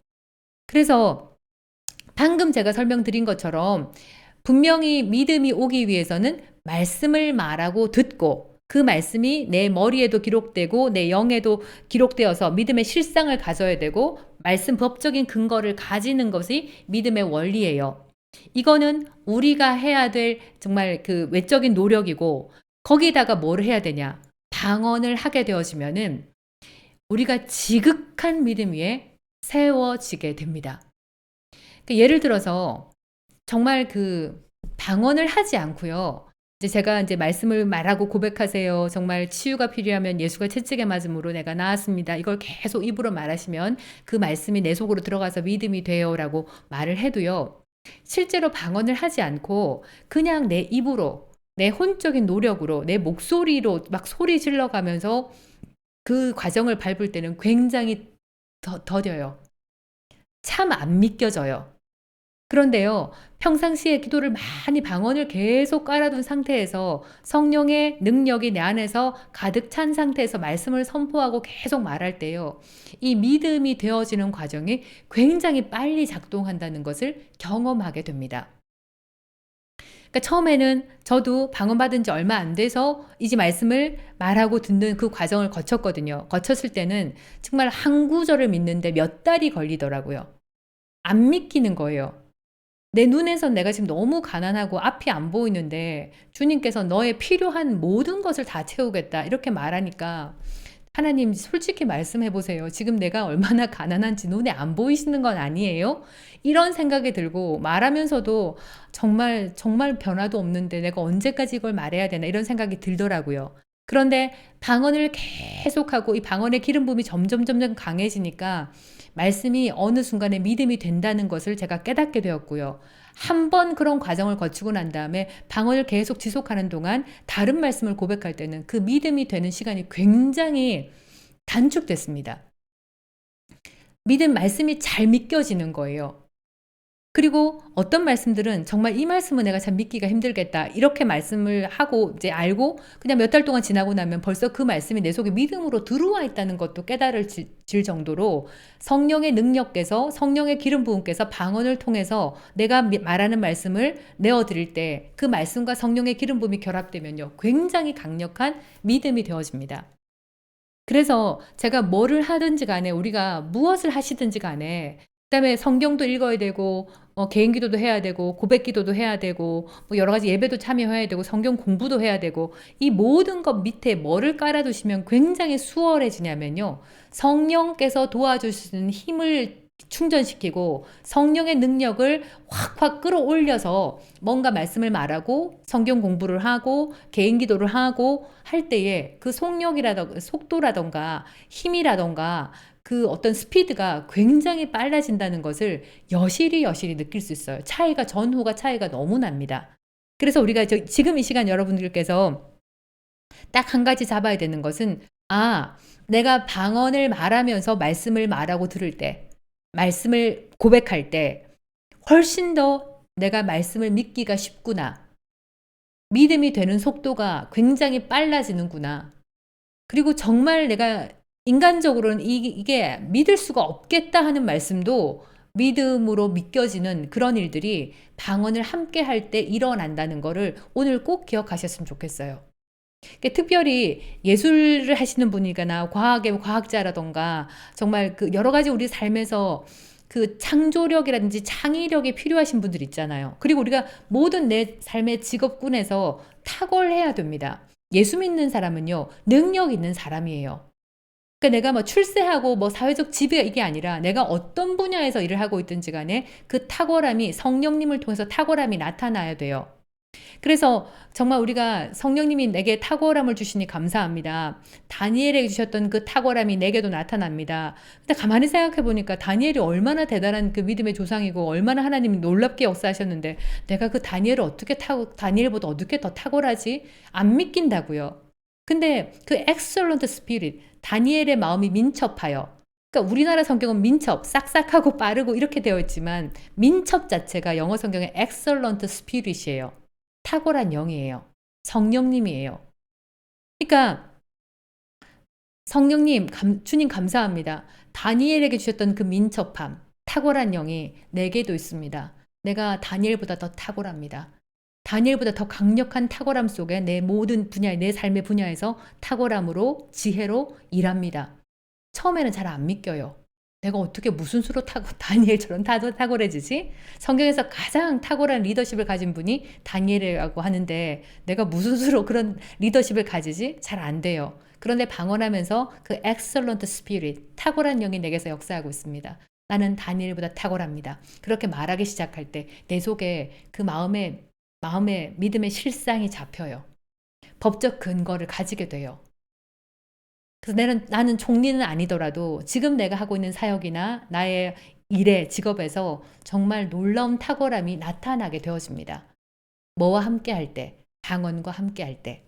그래서 방금 제가 설명드린 것처럼 분명히 믿음이 오기 위해서는 말씀을 말하고 듣고, 그 말씀이 내 머리에도 기록되고 내 영에도 기록되어서 믿음의 실상을 가져야 되고, 말씀 법적인 근거를 가지는 것이 믿음의 원리예요. 이거는 우리가 해야 될 정말 그 외적인 노력이고, 거기다가 뭘 해야 되냐? 방언을 하게 되어지면은 우리가 지극한 믿음 위에 세워지게 됩니다. 예를 들어서 정말 방언을 하지 않고요. 이제 제가 이제 말씀을 말하고 고백하세요. 정말 치유가 필요하면 예수가 채찍에 맞음으로 내가 나았습니다. 이걸 계속 입으로 말하시면 그 말씀이 내 속으로 들어가서 믿음이 돼요라고 말을 해도요. 실제로 방언을 하지 않고 그냥 내 입으로, 내 혼적인 노력으로, 내 목소리로 막 소리 질러 가면서 그 과정을 밟을 때는 굉장히 더뎌요. 참 안 믿겨져요. 그런데요, 평상시에 기도를 많이 방언을 계속 깔아둔 상태에서 성령의 능력이 내 안에서 가득 찬 상태에서 말씀을 선포하고 계속 말할 때요, 이 믿음이 되어지는 과정이 굉장히 빨리 작동한다는 것을 경험하게 됩니다. 그러니까 처음에는 저도 방언받은 지 얼마 안 돼서 이제 말씀을 말하고 듣는 그 과정을 거쳤거든요. 거쳤을 때는 정말 한 구절을 믿는데 몇 달이 걸리더라고요. 안 믿기는 거예요. 내 눈에선 내가 지금 너무 가난하고 앞이 안 보이는데 주님께서 "너의 필요한 모든 것을 다 채우겠다." 이렇게 말하니까, '하나님 솔직히 말씀해 보세요. 지금 내가 얼마나 가난한지 눈에 안 보이시는 건 아니에요?' 이런 생각이 들고, 말하면서도 '정말, 정말 변화도 없는데 내가 언제까지 이걸 말해야 되나.' 이런 생각이 들더라고요. 그런데 방언을 계속하고 이 방언의 기름 부음이 점점 강해지니까 말씀이 어느 순간에 믿음이 된다는 것을 제가 깨닫게 되었고요. 한 번 그런 과정을 거치고 난 다음에 방언을 계속 지속하는 동안 다른 말씀을 고백할 때는 그 믿음이 되는 시간이 굉장히 단축됐습니다. 말씀이 잘 믿겨지는 거예요. 그리고 어떤 말씀들은 정말 '이 말씀은 내가 참 믿기가 힘들겠다.' 이렇게 말씀을 하고 이제 알고 그냥 몇 달 동안 지나고 나면 벌써 그 말씀이 내 속에 믿음으로 들어와 있다는 것도 깨달을 정도로, 성령의 능력께서, 성령의 기름 부음께서 방언을 통해서 내가 말하는 말씀을 내어 드릴 때 그 말씀과 성령의 기름 부음이 결합되면요, 굉장히 강력한 믿음이 되어집니다. 그래서 제가 뭐를 하든지 간에, 우리가 무엇을 하시든지 간에, 그다음에 성경도 읽어야 되고 개인 기도도 해야 되고 고백 기도도 해야 되고 뭐 여러 가지 예배도 참여해야 되고 성경 공부도 해야 되고, 이 모든 것 밑에 뭐를 깔아 두시면 굉장히 수월해지냐면요, 성령께서 도와주시는 힘을 충전시키고 성령의 능력을 확확 끌어올려서 뭔가 말씀을 말하고 성경 공부를 하고 개인 기도를 하고 할 때에 그 속도라던가 힘이라던가 그 어떤 스피드가 굉장히 빨라진다는 것을 여실히 느낄 수 있어요. 전후가 차이가 너무 납니다. 그래서 우리가 지금 이 시간 여러분들께서 딱 한 가지 잡아야 되는 것은, 내가 방언을 말하면서 말씀을 말하고 들을 때, 말씀을 고백할 때 훨씬 더 내가 말씀을 믿기가 쉽구나. 믿음이 되는 속도가 굉장히 빨라지는구나. 그리고 정말 내가 인간적으로는 이게 믿을 수가 없겠다 하는 말씀도 믿음으로 믿겨지는 그런 일들이 방언을 함께 할 때 일어난다는 거를 오늘 꼭 기억하셨으면 좋겠어요. 특별히 예술을 하시는 분이거나 과학의 과학자라든가 정말 그 여러 가지 우리 삶에서 그 창조력이라든지 창의력이 필요하신 분들 있잖아요. 그리고 우리가 모든 내 삶의 직업군에서 탁월해야 됩니다. 예수 믿는 사람은요, 능력 있는 사람이에요. 그러니까 내가 뭐 출세하고 뭐 사회적 지배 이게 아니라 내가 어떤 분야에서 일을 하고 있든지 간에 그 탁월함이 성령님을 통해서 탁월함이 나타나야 돼요. 그래서 정말 우리가 성령님이 내게 탁월함을 주시니 감사합니다. 다니엘에게 주셨던 그 탁월함이 내게도 나타납니다. 근데 가만히 생각해 보니까 다니엘이 얼마나 대단한 그 믿음의 조상이고 얼마나 하나님이 놀랍게 역사하셨는데 내가 그 다니엘을 어떻게 다니엘보다 어떻게 더 탁월하지? 안 믿긴다고요. 근데 그 excellent spirit, 다니엘의 마음이 민첩하여, 그러니까 우리나라 성경은 민첩, 싹싹하고 빠르고 이렇게 되어 있지만 민첩 자체가 영어 성경의 excellent spirit이에요. 탁월한 영이에요. 성령님이에요. 그러니까 성령님, 주님 감사합니다. 다니엘에게 주셨던 그 민첩함, 탁월한 영이 내게도 있습니다. 내가 다니엘보다 더 탁월합니다. 다니엘보다 더 강력한 탁월함 속에 내 모든 분야에, 내 삶의 분야에서 탁월함으로, 지혜로 일합니다. 처음에는 잘 안 믿겨요. 내가 어떻게 무슨 수로 다니엘처럼 탁월해지지? 성경에서 가장 탁월한 리더십을 가진 분이 다니엘이라고 하는데 내가 무슨 수로 그런 리더십을 가지지? 잘 안 돼요. 그런데 방언하면서 그 excellent spirit, 탁월한 영이 내게서 역사하고 있습니다. 나는 다니엘보다 탁월합니다. 그렇게 말하기 시작할 때 내 속에 그 마음의 믿음의 실상이 잡혀요. 법적 근거를 가지게 돼요. 그래서 나는 총리는 아니더라도 지금 내가 하고 있는 사역이나 나의 일에 직업에서 정말 놀라운 탁월함이 나타나게 되어집니다. 뭐와 함께 할 때, 방언과 함께 할 때.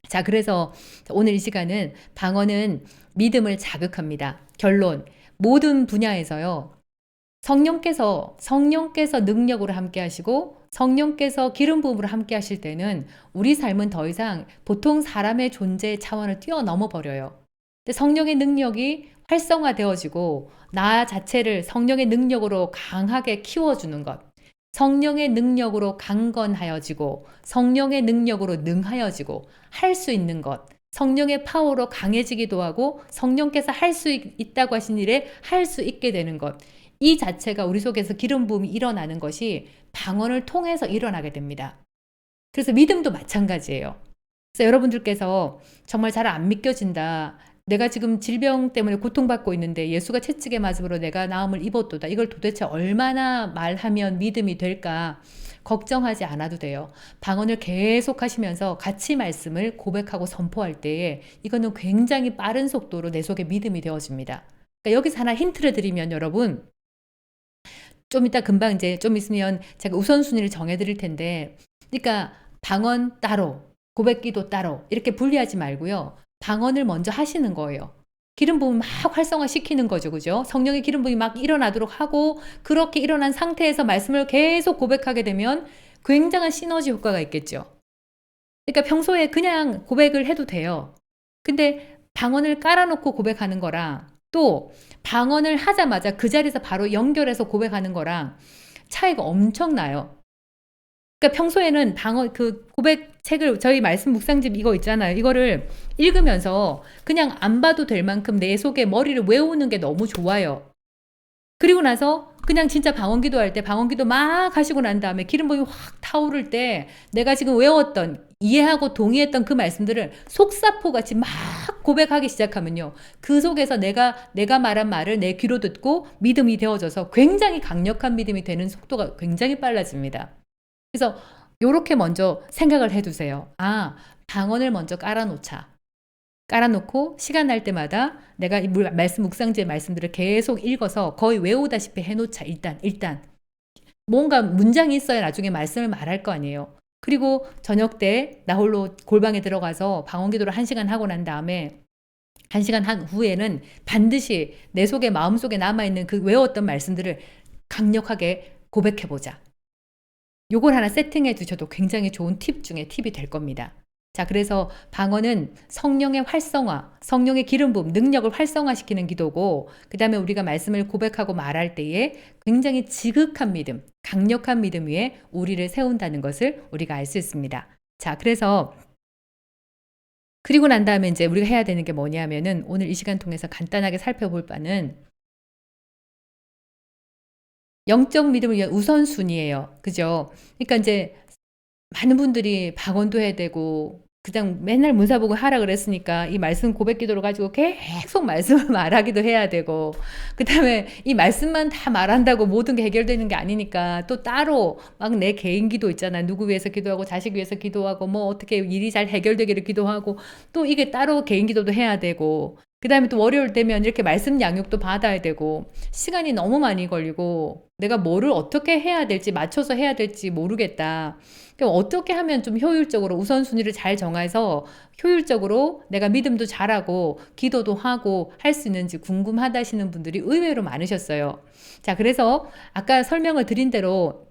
자, 그래서 오늘 이 시간은 방언은 믿음을 자극합니다. 결론, 모든 분야에서요. 성령께서 능력으로 함께 하시고 성령께서 기름 부음으로 함께 하실 때는 우리 삶은 더 이상 보통 사람의 존재의 차원을 뛰어넘어 버려요. 근데 성령의 능력이 활성화되어지고 나 자체를 성령의 능력으로 강하게 키워주는 것, 성령의 능력으로 강건하여지고 성령의 능력으로 능하여지고 할 수 있는 것, 성령의 파워로 강해지기도 하고 성령께서 할 수 있다고 하신 일에 할 수 있게 되는 것, 이 자체가 우리 속에서 기름 부음이 일어나는 것이 방언을 통해서 일어나게 됩니다. 그래서 믿음도 마찬가지예요. 그래서 여러분들께서 정말 잘 안 믿겨진다. 내가 지금 질병 때문에 고통받고 있는데 예수가 채찍에 맞음으로 내가 나음을 입었도다. 이걸 도대체 얼마나 말하면 믿음이 될까? 걱정하지 않아도 돼요. 방언을 계속 하시면서 같이 말씀을 고백하고 선포할 때에 이거는 굉장히 빠른 속도로 내 속에 믿음이 되어집니다. 그러니까 여기서 하나 힌트를 드리면 여러분, 좀 이따 금방 이제 좀 있으면 제가 우선순위를 정해 드릴 텐데, 그러니까 방언 따로, 고백기도 따로 이렇게 분리하지 말고요. 방언을 먼저 하시는 거예요. 기름 부음 막 활성화시키는 거죠. 그죠? 성령의 기름 부음이 막 일어나도록 하고 그렇게 일어난 상태에서 말씀을 계속 고백하게 되면 굉장한 시너지 효과가 있겠죠. 그러니까 평소에 그냥 고백을 해도 돼요. 근데 방언을 깔아놓고 고백하는 거랑 또 방언을 하자마자 그 자리에서 바로 연결해서 고백하는 거랑 차이가 엄청나요. 그러니까 평소에는 방언 그 고백책을 저희 말씀 묵상집 이거 있잖아요. 이거를 읽으면서 그냥 안 봐도 될 만큼 내 속에 머리를 외우는 게 너무 좋아요. 그리고 나서 그냥 진짜 방언 기도할 때 방언 기도 막 하시고 난 다음에 기름 부음이 확 타오를 때 내가 지금 외웠던 이해하고 동의했던 그 말씀들을 속사포 같이 막 고백하기 시작하면요. 그 속에서 내가 말한 말을 내 귀로 듣고 믿음이 되어져서 굉장히 강력한 믿음이 되는 속도가 굉장히 빨라집니다. 그래서 요렇게 먼저 생각을 해 두세요. 아, 방언을 먼저 깔아놓고 시간 날 때마다 내가 이 말씀 묵상지의 말씀들을 계속 읽어서 거의 외우다시피 해놓자. 일단 뭔가 문장이 있어야 나중에 말씀을 말할 거 아니에요. 그리고 저녁 때 나 홀로 골방에 들어가서 방언기도를 1시간 하고 난 다음에 1시간 한 후에는 반드시 내 속에 마음속에 남아있는 그 외웠던 말씀들을 강력하게 고백해보자. 요걸 하나 세팅해 두셔도 굉장히 좋은 팁 중에 팁이 될 겁니다. 자, 그래서 방언은 성령의 활성화, 성령의 기름 부음, 능력을 활성화시키는 기도고, 그 다음에 우리가 말씀을 고백하고 말할 때에 굉장히 지극한 믿음, 강력한 믿음 위에 우리를 세운다는 것을 우리가 알 수 있습니다. 자, 그래서 그리고 난 다음에 이제 우리가 해야 되는 게 뭐냐면은 오늘 이 시간 통해서 간단하게 살펴볼 바는 영적 믿음을 위한 우선순위예요. 그죠? 그러니까 이제 많은 분들이 방언도 해야 되고 그냥 맨날 문사복음 하라 그랬으니까 이 말씀 고백 기도를 가지고 계속 말씀을 말하기도 해야 되고, 그다음에 이 말씀만 다 말한다고 모든 게 해결되는 게 아니니까 또 따로 막 내 개인 기도 있잖아요. 누구 위해서 기도하고 자식 위해서 기도하고 뭐 어떻게 일이 잘 해결되기를 기도하고, 또 이게 따로 개인 기도도 해야 되고, 그다음에 또 월요일 되면 이렇게 말씀 양육도 받아야 되고, 시간이 너무 많이 걸리고 내가 뭐를 어떻게 해야 될지, 맞춰서 해야 될지 모르겠다. 그럼 어떻게 하면 좀 효율적으로 우선순위를 잘 정해서 효율적으로 내가 믿음도 잘하고 기도도 하고 할 수 있는지 궁금하다 하시는 분들이 의외로 많으셨어요. 자, 그래서 아까 설명을 드린 대로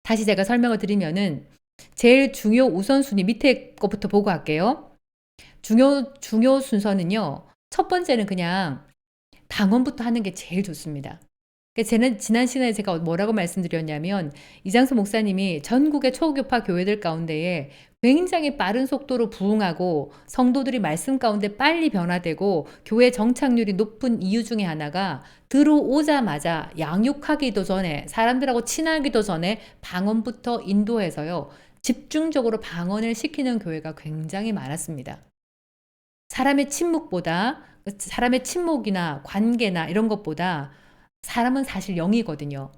다시 제가 설명을 드리면은, 제일 중요 우선순위 밑에 거부터 보고 할게요. 중요 순서는요. 첫 번째는 그냥 방언부터 하는 게 제일 좋습니다. 지난 시간에 제가 뭐라고 말씀드렸냐면, 이장수 목사님이 전국의 초교파 교회들 가운데에 굉장히 빠른 속도로 부흥하고 성도들이 말씀 가운데 빨리 변화되고 교회 정착률이 높은 이유 중에 하나가, 들어오자마자 양육하기도 전에, 사람들하고 친하기도 전에 방언부터 인도해서요, 집중적으로 방언을 시키는 교회가 굉장히 많았습니다. 사람의 침묵이나 관계나 이런 것보다 사람은 사실 영이거든요.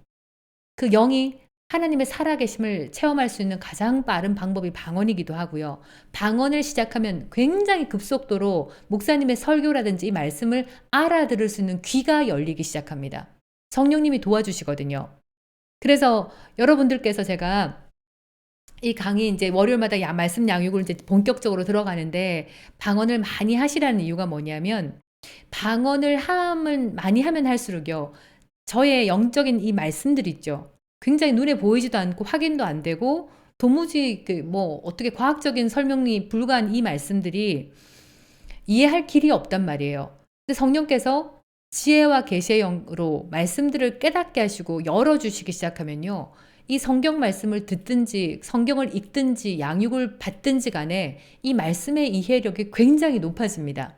그 영이 하나님의 살아계심을 체험할 수 있는 가장 빠른 방법이 방언이기도 하고요. 방언을 시작하면 굉장히 급속도로 목사님의 설교라든지 이 말씀을 알아들을 수 있는 귀가 열리기 시작합니다. 성령님이 도와주시거든요. 그래서 여러분들께서, 제가 이 강의 이제 월요일마다 말씀 양육을 이제 본격적으로 들어가는데 방언을 많이 하시라는 이유가 뭐냐면, 방언을 많이 하면 할수록요, 저의 영적인 이 말씀들 있죠. 굉장히 눈에 보이지도 않고 확인도 안 되고 도무지 어떻게 과학적인 설명이 불가한 이 말씀들이 이해할 길이 없단 말이에요. 근데 성령께서 지혜와 계시의 영으로 말씀들을 깨닫게 하시고 열어주시기 시작하면요, 이 성경 말씀을 듣든지 성경을 읽든지 양육을 받든지 간에 이 말씀의 이해력이 굉장히 높아집니다.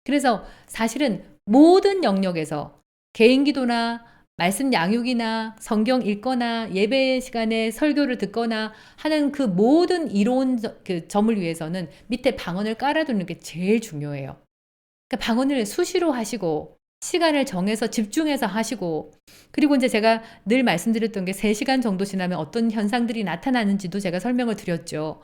그래서 사실은 모든 영역에서 개인 기도나 말씀 양육이나 성경 읽거나 예배 시간에 설교를 듣거나 하는 그 모든 이로운 점을 위해서는 밑에 방언을 깔아두는 게 제일 중요해요. 그러니까 방언을 수시로 하시고 시간을 정해서 집중해서 하시고, 그리고 이제 제가 늘 말씀드렸던 게 3시간 정도 지나면 어떤 현상들이 나타나는지도 제가 설명을 드렸죠.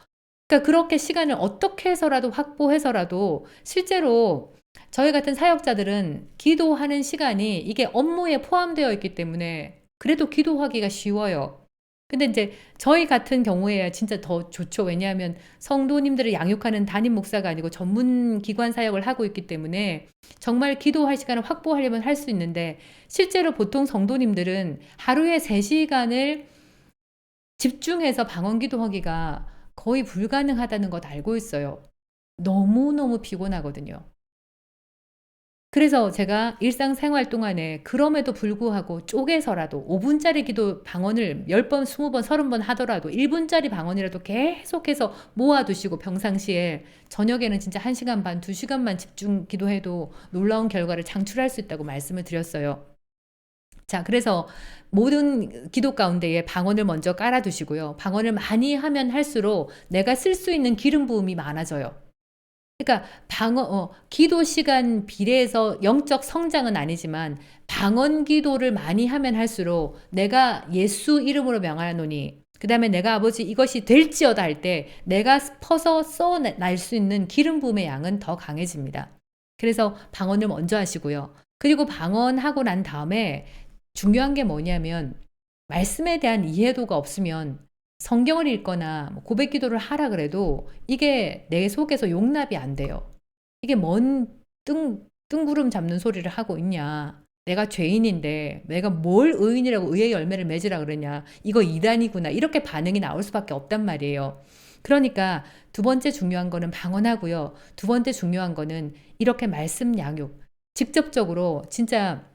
그러니까 그렇게 시간을 어떻게 해서라도 확보해서라도, 실제로 저희 같은 사역자들은 기도하는 시간이 이게 업무에 포함되어 있기 때문에 그래도 기도하기가 쉬워요. 근데 이제 저희 같은 경우에야 진짜 더 좋죠. 왜냐하면 성도님들을 양육하는 담임 목사가 아니고 전문 기관 사역을 하고 있기 때문에 정말 기도할 시간을 확보하려면 할 수 있는데, 실제로 보통 성도님들은 하루에 3시간을 집중해서 방언 기도하기가 거의 불가능하다는 것 알고 있어요. 너무너무 피곤하거든요. 그래서 제가 일상생활 동안에 그럼에도 불구하고 쪼개서라도 5분짜리 기도 방언을 10번, 20번, 30번 하더라도 1분짜리 방언이라도 계속해서 모아두시고, 평상시에 저녁에는 진짜 1시간 반, 2시간만 집중 기도해도 놀라운 결과를 창출할 수 있다고 말씀을 드렸어요. 자, 그래서 모든 기도 가운데에 방언을 먼저 깔아두시고요. 방언을 많이 하면 할수록 내가 쓸 수 있는 기름 부음이 많아져요. 그러니까 기도 시간 비례해서 영적 성장은 아니지만, 방언 기도를 많이 하면 할수록 내가 예수 이름으로 명하노니, 그다음에 내가 아버지 이것이 될지어다 할 때 내가 퍼서 써낼 수 있는 기름 부음의 양은 더 강해집니다. 그래서 방언을 먼저 하시고요. 그리고 방언하고 난 다음에 중요한 게 뭐냐면, 말씀에 대한 이해도가 없으면 성경을 읽거나 고백 기도를 하라 그래도 이게 내 속에서 용납이 안 돼요. 이게 뭔 뜬구름 잡는 소리를 하고 있냐. 내가 죄인인데 내가 뭘 의인이라고 의의 열매를 맺으라 그러냐. 이거 이단이구나. 이렇게 반응이 나올 수밖에 없단 말이에요. 그러니까 두 번째 중요한 거는 방언하고요. 두 번째 중요한 거는 이렇게 말씀 양육. 직접적으로 진짜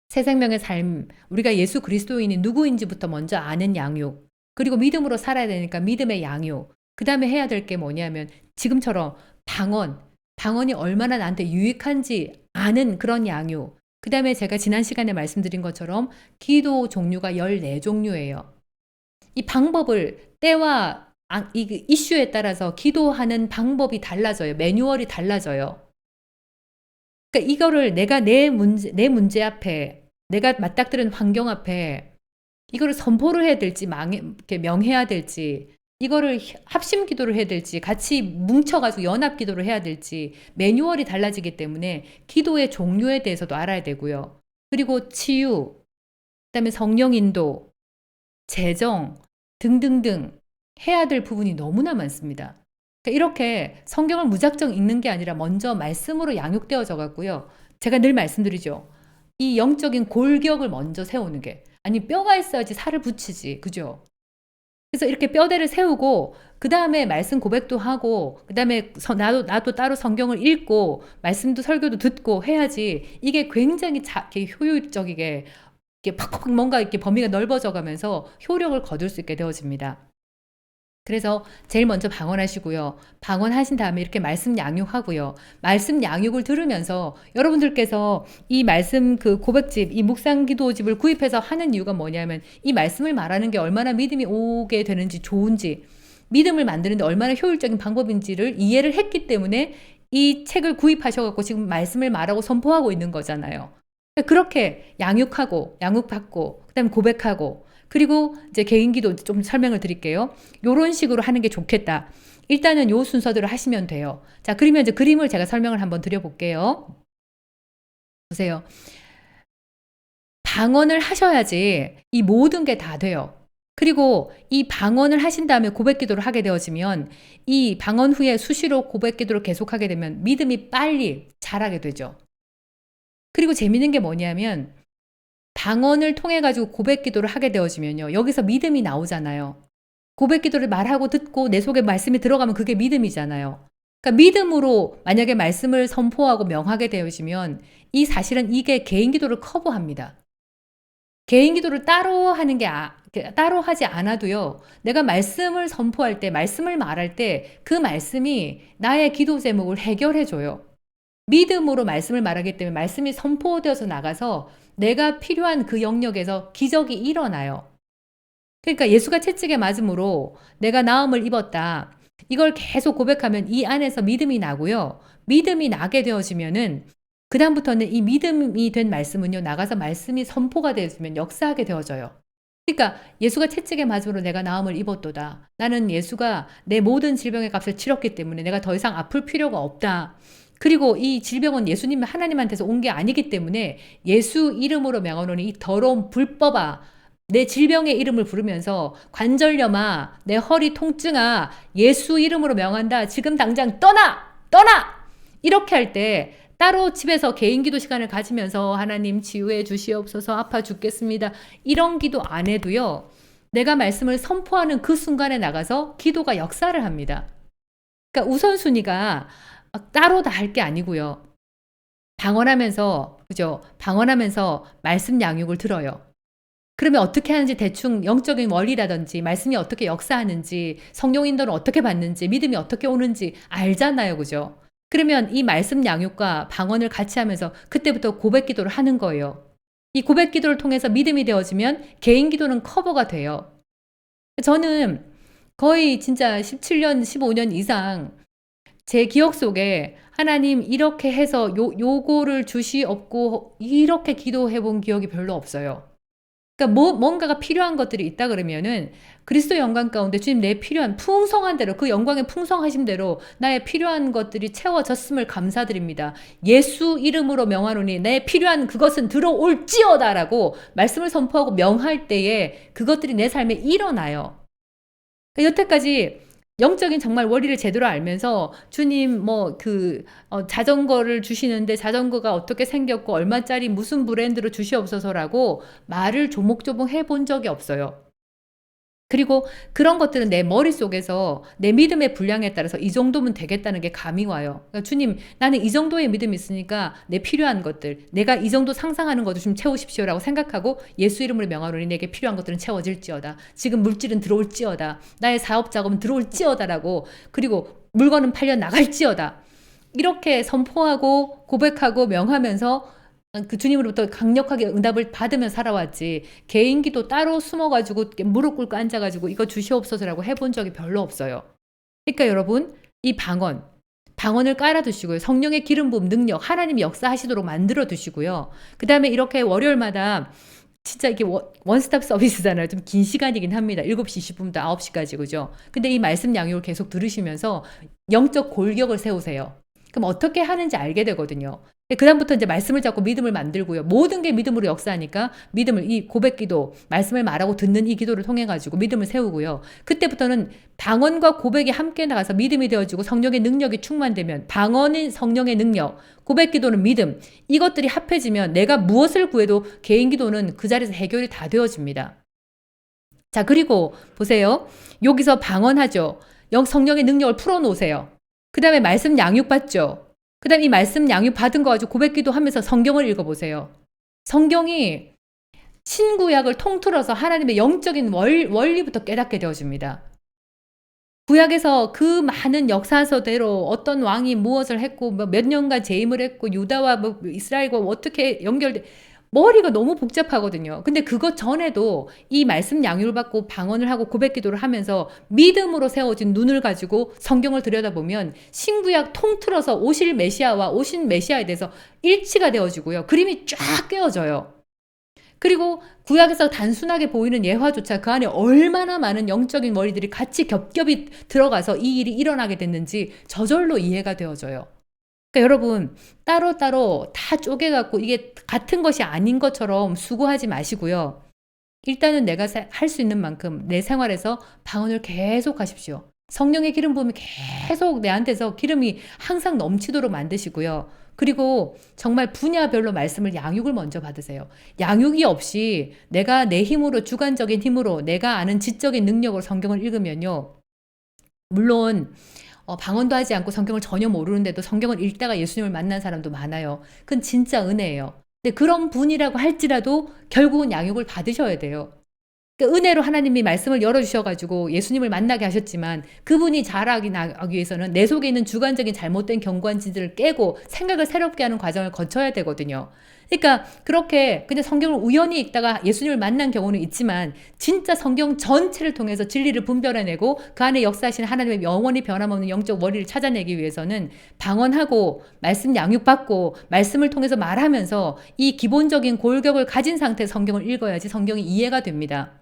새 생명의 삶, 우리가 예수 그리스도인이 누구인지부터 먼저 아는 양육. 그리고 믿음으로 살아야 되니까 믿음의 양육. 그 다음에 해야 될 게 뭐냐면, 지금처럼 방언이 얼마나 나한테 유익한지 아는 그런 양육. 그 다음에 제가 지난 시간에 말씀드린 것처럼 기도 종류가 14종류예요. 이 방법을 때와 이 이슈에 따라서 기도하는 방법이 달라져요. 매뉴얼이 달라져요. 그러니까 이거를 내가 내 문제 앞에, 내가 맞닥뜨린 환경 앞에 이거를 선포를 해야 될지 이렇게 명해야 될지, 이거를 합심 기도를 해야 될지, 같이 뭉쳐가지고 연합 기도를 해야 될지 매뉴얼이 달라지기 때문에 기도의 종류에 대해서도 알아야 되고요. 그리고 치유, 그다음에 성령 인도, 재정 등등등 해야 될 부분이 너무나 많습니다. 그러니까 이렇게 성경을 무작정 읽는 게 아니라 먼저 말씀으로 양육되어져 갔고요. 제가 늘 말씀드리죠. 이 영적인 골격을 먼저 세우는 게, 아니 뼈가 있어야지 살을 붙이지, 그죠? 그래서 이렇게 뼈대를 세우고 그 다음에 말씀 고백도 하고 그 다음에 나도 따로 성경을 읽고 말씀도 설교도 듣고 해야지 이게 굉장히 이렇게 효율적이게 이렇게 팍팍 뭔가 이렇게 범위가 넓어져 가면서 효력을 거둘 수 있게 되어집니다. 그래서 제일 먼저 방언하시고요. 방언하신 다음에 이렇게 말씀 양육하고요. 말씀 양육을 들으면서 여러분들께서 이 말씀 그 고백집, 이 묵상 기도집을 구입해서 하는 이유가 뭐냐면 이 말씀을 말하는 게 얼마나 믿음이 오게 되는지 좋은지, 믿음을 만드는데 얼마나 효율적인 방법인지를 이해를 했기 때문에 이 책을 구입하셔갖고 지금 말씀을 말하고 선포하고 있는 거잖아요. 그렇게 양육받고, 그 다음에 고백하고, 그리고 이제 개인기도 좀 설명을 드릴게요. 요런 식으로 하는 게 좋겠다. 일단은 요 순서대로 하시면 돼요. 자, 그러면 이제 그림을 제가 설명을 한번 드려볼게요. 보세요. 방언을 하셔야지 이 모든 게 다 돼요. 그리고 이 방언을 하신 다음에 고백 기도를 하게 되어지면 이 방언 후에 수시로 고백 기도를 계속하게 되면 믿음이 빨리 자라게 되죠. 그리고 재밌는 게 뭐냐면 방언을 통해 가지고 고백 기도를 하게 되어지면요. 여기서 믿음이 나오잖아요. 고백 기도를 말하고 듣고 내 속에 말씀이 들어가면 그게 믿음이잖아요. 그러니까 믿음으로 만약에 말씀을 선포하고 명하게 되어지면 이 사실은 이게 개인 기도를 커버합니다. 개인 기도를 따로 하는 게 따로 하지 않아도요. 내가 말씀을 선포할 때, 말씀을 말할 때 그 말씀이 나의 기도 제목을 해결해 줘요. 믿음으로 말씀을 말하기 때문에 말씀이 선포되어서 나가서 내가 필요한 그 영역에서 기적이 일어나요. 그러니까 예수가 채찍에 맞음으로 내가 나음을 입었다. 이걸 계속 고백하면 이 안에서 믿음이 나고요. 믿음이 나게 되어지면은 그다음부터는 이 믿음이 된 말씀은요. 나가서 말씀이 선포가 되어지면 역사하게 되어져요. 그러니까 예수가 채찍에 맞음으로 내가 나음을 입었도다. 나는 예수가 내 모든 질병의 값을 치렀기 때문에 내가 더 이상 아플 필요가 없다. 그리고 이 질병은 예수님 하나님한테서 온 게 아니기 때문에 예수 이름으로 명하노니 이 더러운 불법아, 내 질병의 이름을 부르면서 관절염아, 내 허리 통증아, 예수 이름으로 명한다. 지금 당장 떠나! 이렇게 할 때 따로 집에서 개인 기도 시간을 가지면서 하나님 치유해 주시옵소서, 아파 죽겠습니다. 이런 기도 안 해도요. 내가 말씀을 선포하는 그 순간에 나가서 기도가 역사를 합니다. 그러니까 우선순위가 따로 다 할 게 아니고요. 방언하면서, 그죠? 방언하면서 말씀 양육을 들어요. 그러면 어떻게 하는지 대충 영적인 원리라든지 말씀이 어떻게 역사하는지 성령 인도를 어떻게 받는지 믿음이 어떻게 오는지 알잖아요. 그죠? 그러면 이 말씀 양육과 방언을 같이 하면서 그때부터 고백 기도를 하는 거예요. 이 고백 기도를 통해서 믿음이 되어지면 개인 기도는 커버가 돼요. 저는 거의 진짜 17년, 15년 이상 제 기억 속에 하나님 이렇게 해서 요거를 주시옵고 이렇게 기도해 본 기억이 별로 없어요. 그러니까 뭔가가 필요한 것들이 있다 그러면은 그리스도 영광 가운데 주님 내 필요한 풍성한 대로 그 영광의 풍성하심 대로 나의 필요한 것들이 채워졌음을 감사드립니다. 예수 이름으로 명하노니 내 필요한 그것은 들어올지어다라고 말씀을 선포하고 명할 때에 그것들이 내 삶에 일어나요. 그러니까 여태까지 영적인 정말 원리를 제대로 알면서 주님 자전거를 주시는데 자전거가 어떻게 생겼고 얼마짜리 무슨 브랜드로 주시옵소서라고 말을 조목조목 해본 적이 없어요. 그리고 그런 것들은 내 머릿속에서 내 믿음의 분량에 따라서 이 정도면 되겠다는 게 감이 와요. 그러니까 주님 나는 이 정도의 믿음이 있으니까 내 필요한 것들 내가 이 정도 상상하는 것도 좀 채우십시오라고 생각하고 예수 이름으로 명하노니 내게 필요한 것들은 채워질지어다. 지금 물질은 들어올지어다. 나의 사업 작업은 들어올지어다라고 그리고 물건은 팔려 나갈지어다. 이렇게 선포하고 고백하고 명하면서 그 주님으로부터 강력하게 응답을 받으며 살아왔지 개인기도 따로 숨어 가지고 무릎 꿇고 앉아 가지고 "이거 주시옵소서."라고 해본 적이 별로 없어요. 그러니까 여러분 이 방언을 깔아 두시고요. 성령의 기름 부음 능력 하나님이 역사하시도록 만들어 두시고요. 그다음에 이렇게 월요일마다 진짜 이게 원스톱 서비스잖아요. 좀 긴 시간이긴 합니다. 7시 20분부터 9시 까지 그죠? 근데 이 말씀 양육을 계속 들으시면서 영적 골격을 세우세요. 그럼 어떻게 하는지 알게 되거든요. 그다음부터 이제 말씀을 잡고 믿음을 만들고요. 모든 게 믿음으로 역사하니까 믿음을 이 고백 기도, 말씀을 말하고 듣는 이 기도를 통해 가지고 믿음을 세우고요. 그때부터는 방언과 고백이 함께 나가서 믿음이 되어지고 성령의 능력이 충만되면 방언인 성령의 능력, 고백 기도는 믿음, 이것들이 합해지면 내가 무엇을 구해도 개인 기도는 그 자리에서 해결이 다 되어집니다. 자, 그리고 보세요. 여기서 방언하죠. 성령의 능력을 풀어놓으세요. 그 다음에 말씀 양육 받죠. 그 다음에 이 말씀 양육 받은 거 가지고 고백 기도하면서 성경을 읽어보세요. 성경이 신구약을 통틀어서 하나님의 영적인 원리부터 깨닫게 되어집니다. 구약에서 그 많은 역사서대로 어떤 왕이 무엇을 했고 몇 년간 재임을 했고 유다와 이스라엘과 어떻게 연결돼 머리가 너무 복잡하거든요. 근데 그것 전에도 이 말씀 양육을 받고 방언을 하고 고백 기도를 하면서 믿음으로 세워진 눈을 가지고 성경을 들여다보면 신구약 통틀어서 오실 메시아와 오신 메시아에 대해서 일치가 되어지고요. 그림이 쫙 깨어져요. 그리고 구약에서 단순하게 보이는 예화조차 그 안에 얼마나 많은 영적인 원리들이 같이 겹겹이 들어가서 이 일이 일어나게 됐는지 저절로 이해가 되어져요. 그러니까 여러분 따로따로 다 쪼개갖고 이게 같은 것이 아닌 것처럼 수고하지 마시고요. 일단은 내가 할 수 있는 만큼 내 생활에서 방언을 계속 하십시오. 성령의 기름 부음이 계속 내한테서 기름이 항상 넘치도록 만드시고요. 그리고 정말 분야별로 말씀을 양육을 먼저 받으세요. 양육이 없이 내가 내 힘으로 주관적인 힘으로 내가 아는 지적인 능력으로 성경을 읽으면요. 물론 방언도 하지 않고 성경을 전혀 모르는데도 성경을 읽다가 예수님을 만난 사람도 많아요. 그건 진짜 은혜예요. 근데 그런 분이라고 할지라도 결국은 양육을 받으셔야 돼요. 그러니까 은혜로 하나님이 말씀을 열어주셔가지고 예수님을 만나게 하셨지만 그분이 자라기 위해서는 내 속에 있는 주관적인 잘못된 경관지들을 깨고 생각을 새롭게 하는 과정을 거쳐야 되거든요. 그러니까 그렇게 그냥 성경을 우연히 읽다가 예수님을 만난 경우는 있지만 진짜 성경 전체를 통해서 진리를 분별해내고 그 안에 역사하시는 하나님의 영원히 변함없는 영적 원리를 찾아내기 위해서는 방언하고 말씀 양육받고 말씀을 통해서 말하면서 이 기본적인 골격을 가진 상태에서 성경을 읽어야지 성경이 이해가 됩니다.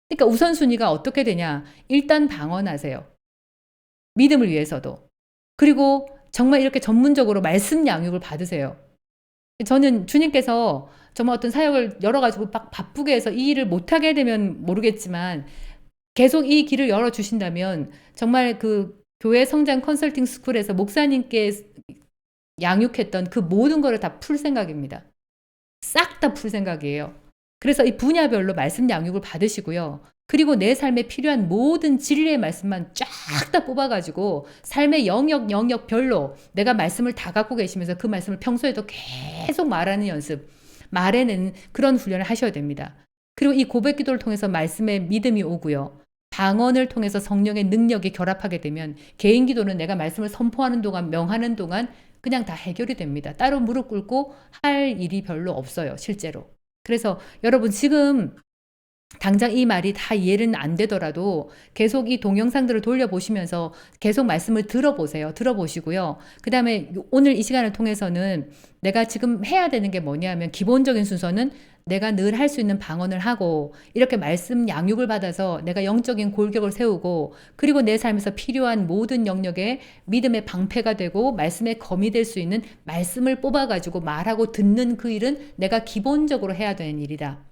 그러니까 우선순위가 어떻게 되냐? 일단 방언하세요. 믿음을 위해서도. 그리고 정말 이렇게 전문적으로 말씀 양육을 받으세요. 저는 주님께서 정말 어떤 사역을 열어가지고 막 바쁘게 해서 이 일을 못하게 되면 모르겠지만 계속 이 길을 열어주신다면 정말 그 교회 성장 컨설팅 스쿨에서 목사님께 양육했던 그 모든 거를 다 풀 생각입니다. 싹 다 풀 생각이에요. 그래서 이 분야별로 말씀 양육을 받으시고요. 그리고 내 삶에 필요한 모든 진리의 말씀만 쫙 다 뽑아가지고 삶의 영역별로 내가 말씀을 다 갖고 계시면서 그 말씀을 평소에도 계속 말하는 연습, 말해내는 그런 훈련을 하셔야 됩니다. 그리고 이 고백 기도를 통해서 말씀에 믿음이 오고요. 방언을 통해서 성령의 능력이 결합하게 되면 개인 기도는 내가 말씀을 선포하는 동안 명하는 동안 그냥 다 해결이 됩니다. 따로 무릎 꿇고 할 일이 별로 없어요. 실제로. 그래서 여러분 지금 당장 이 말이 다 이해는 안 되더라도 계속 이 동영상들을 돌려보시면서 계속 말씀을 들어보세요. 들어보시고요. 그 다음에 오늘 이 시간을 통해서는 내가 지금 해야 되는 게 뭐냐면 기본적인 순서는 내가 늘 할 수 있는 방언을 하고 이렇게 말씀 양육을 받아서 내가 영적인 골격을 세우고 그리고 내 삶에서 필요한 모든 영역에 믿음의 방패가 되고 말씀의 검이 될 수 있는 말씀을 뽑아가지고 말하고 듣는 그 일은 내가 기본적으로 해야 되는 일이다.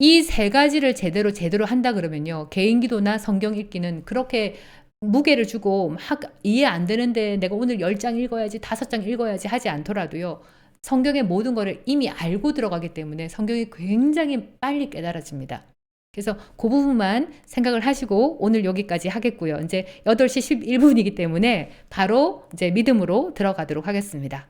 이 세 가지를 제대로 한다 그러면요. 개인 기도나 성경 읽기는 그렇게 무게를 주고 막 이해 안 되는데 내가 오늘 10장 읽어야지 5장 읽어야지 하지 않더라도요. 성경의 모든 거를 이미 알고 들어가기 때문에 성경이 굉장히 빨리 깨달아집니다. 그래서 그 부분만 생각을 하시고 오늘 여기까지 하겠고요. 이제 8시 11분이기 때문에 바로 이제 믿음으로 들어가도록 하겠습니다.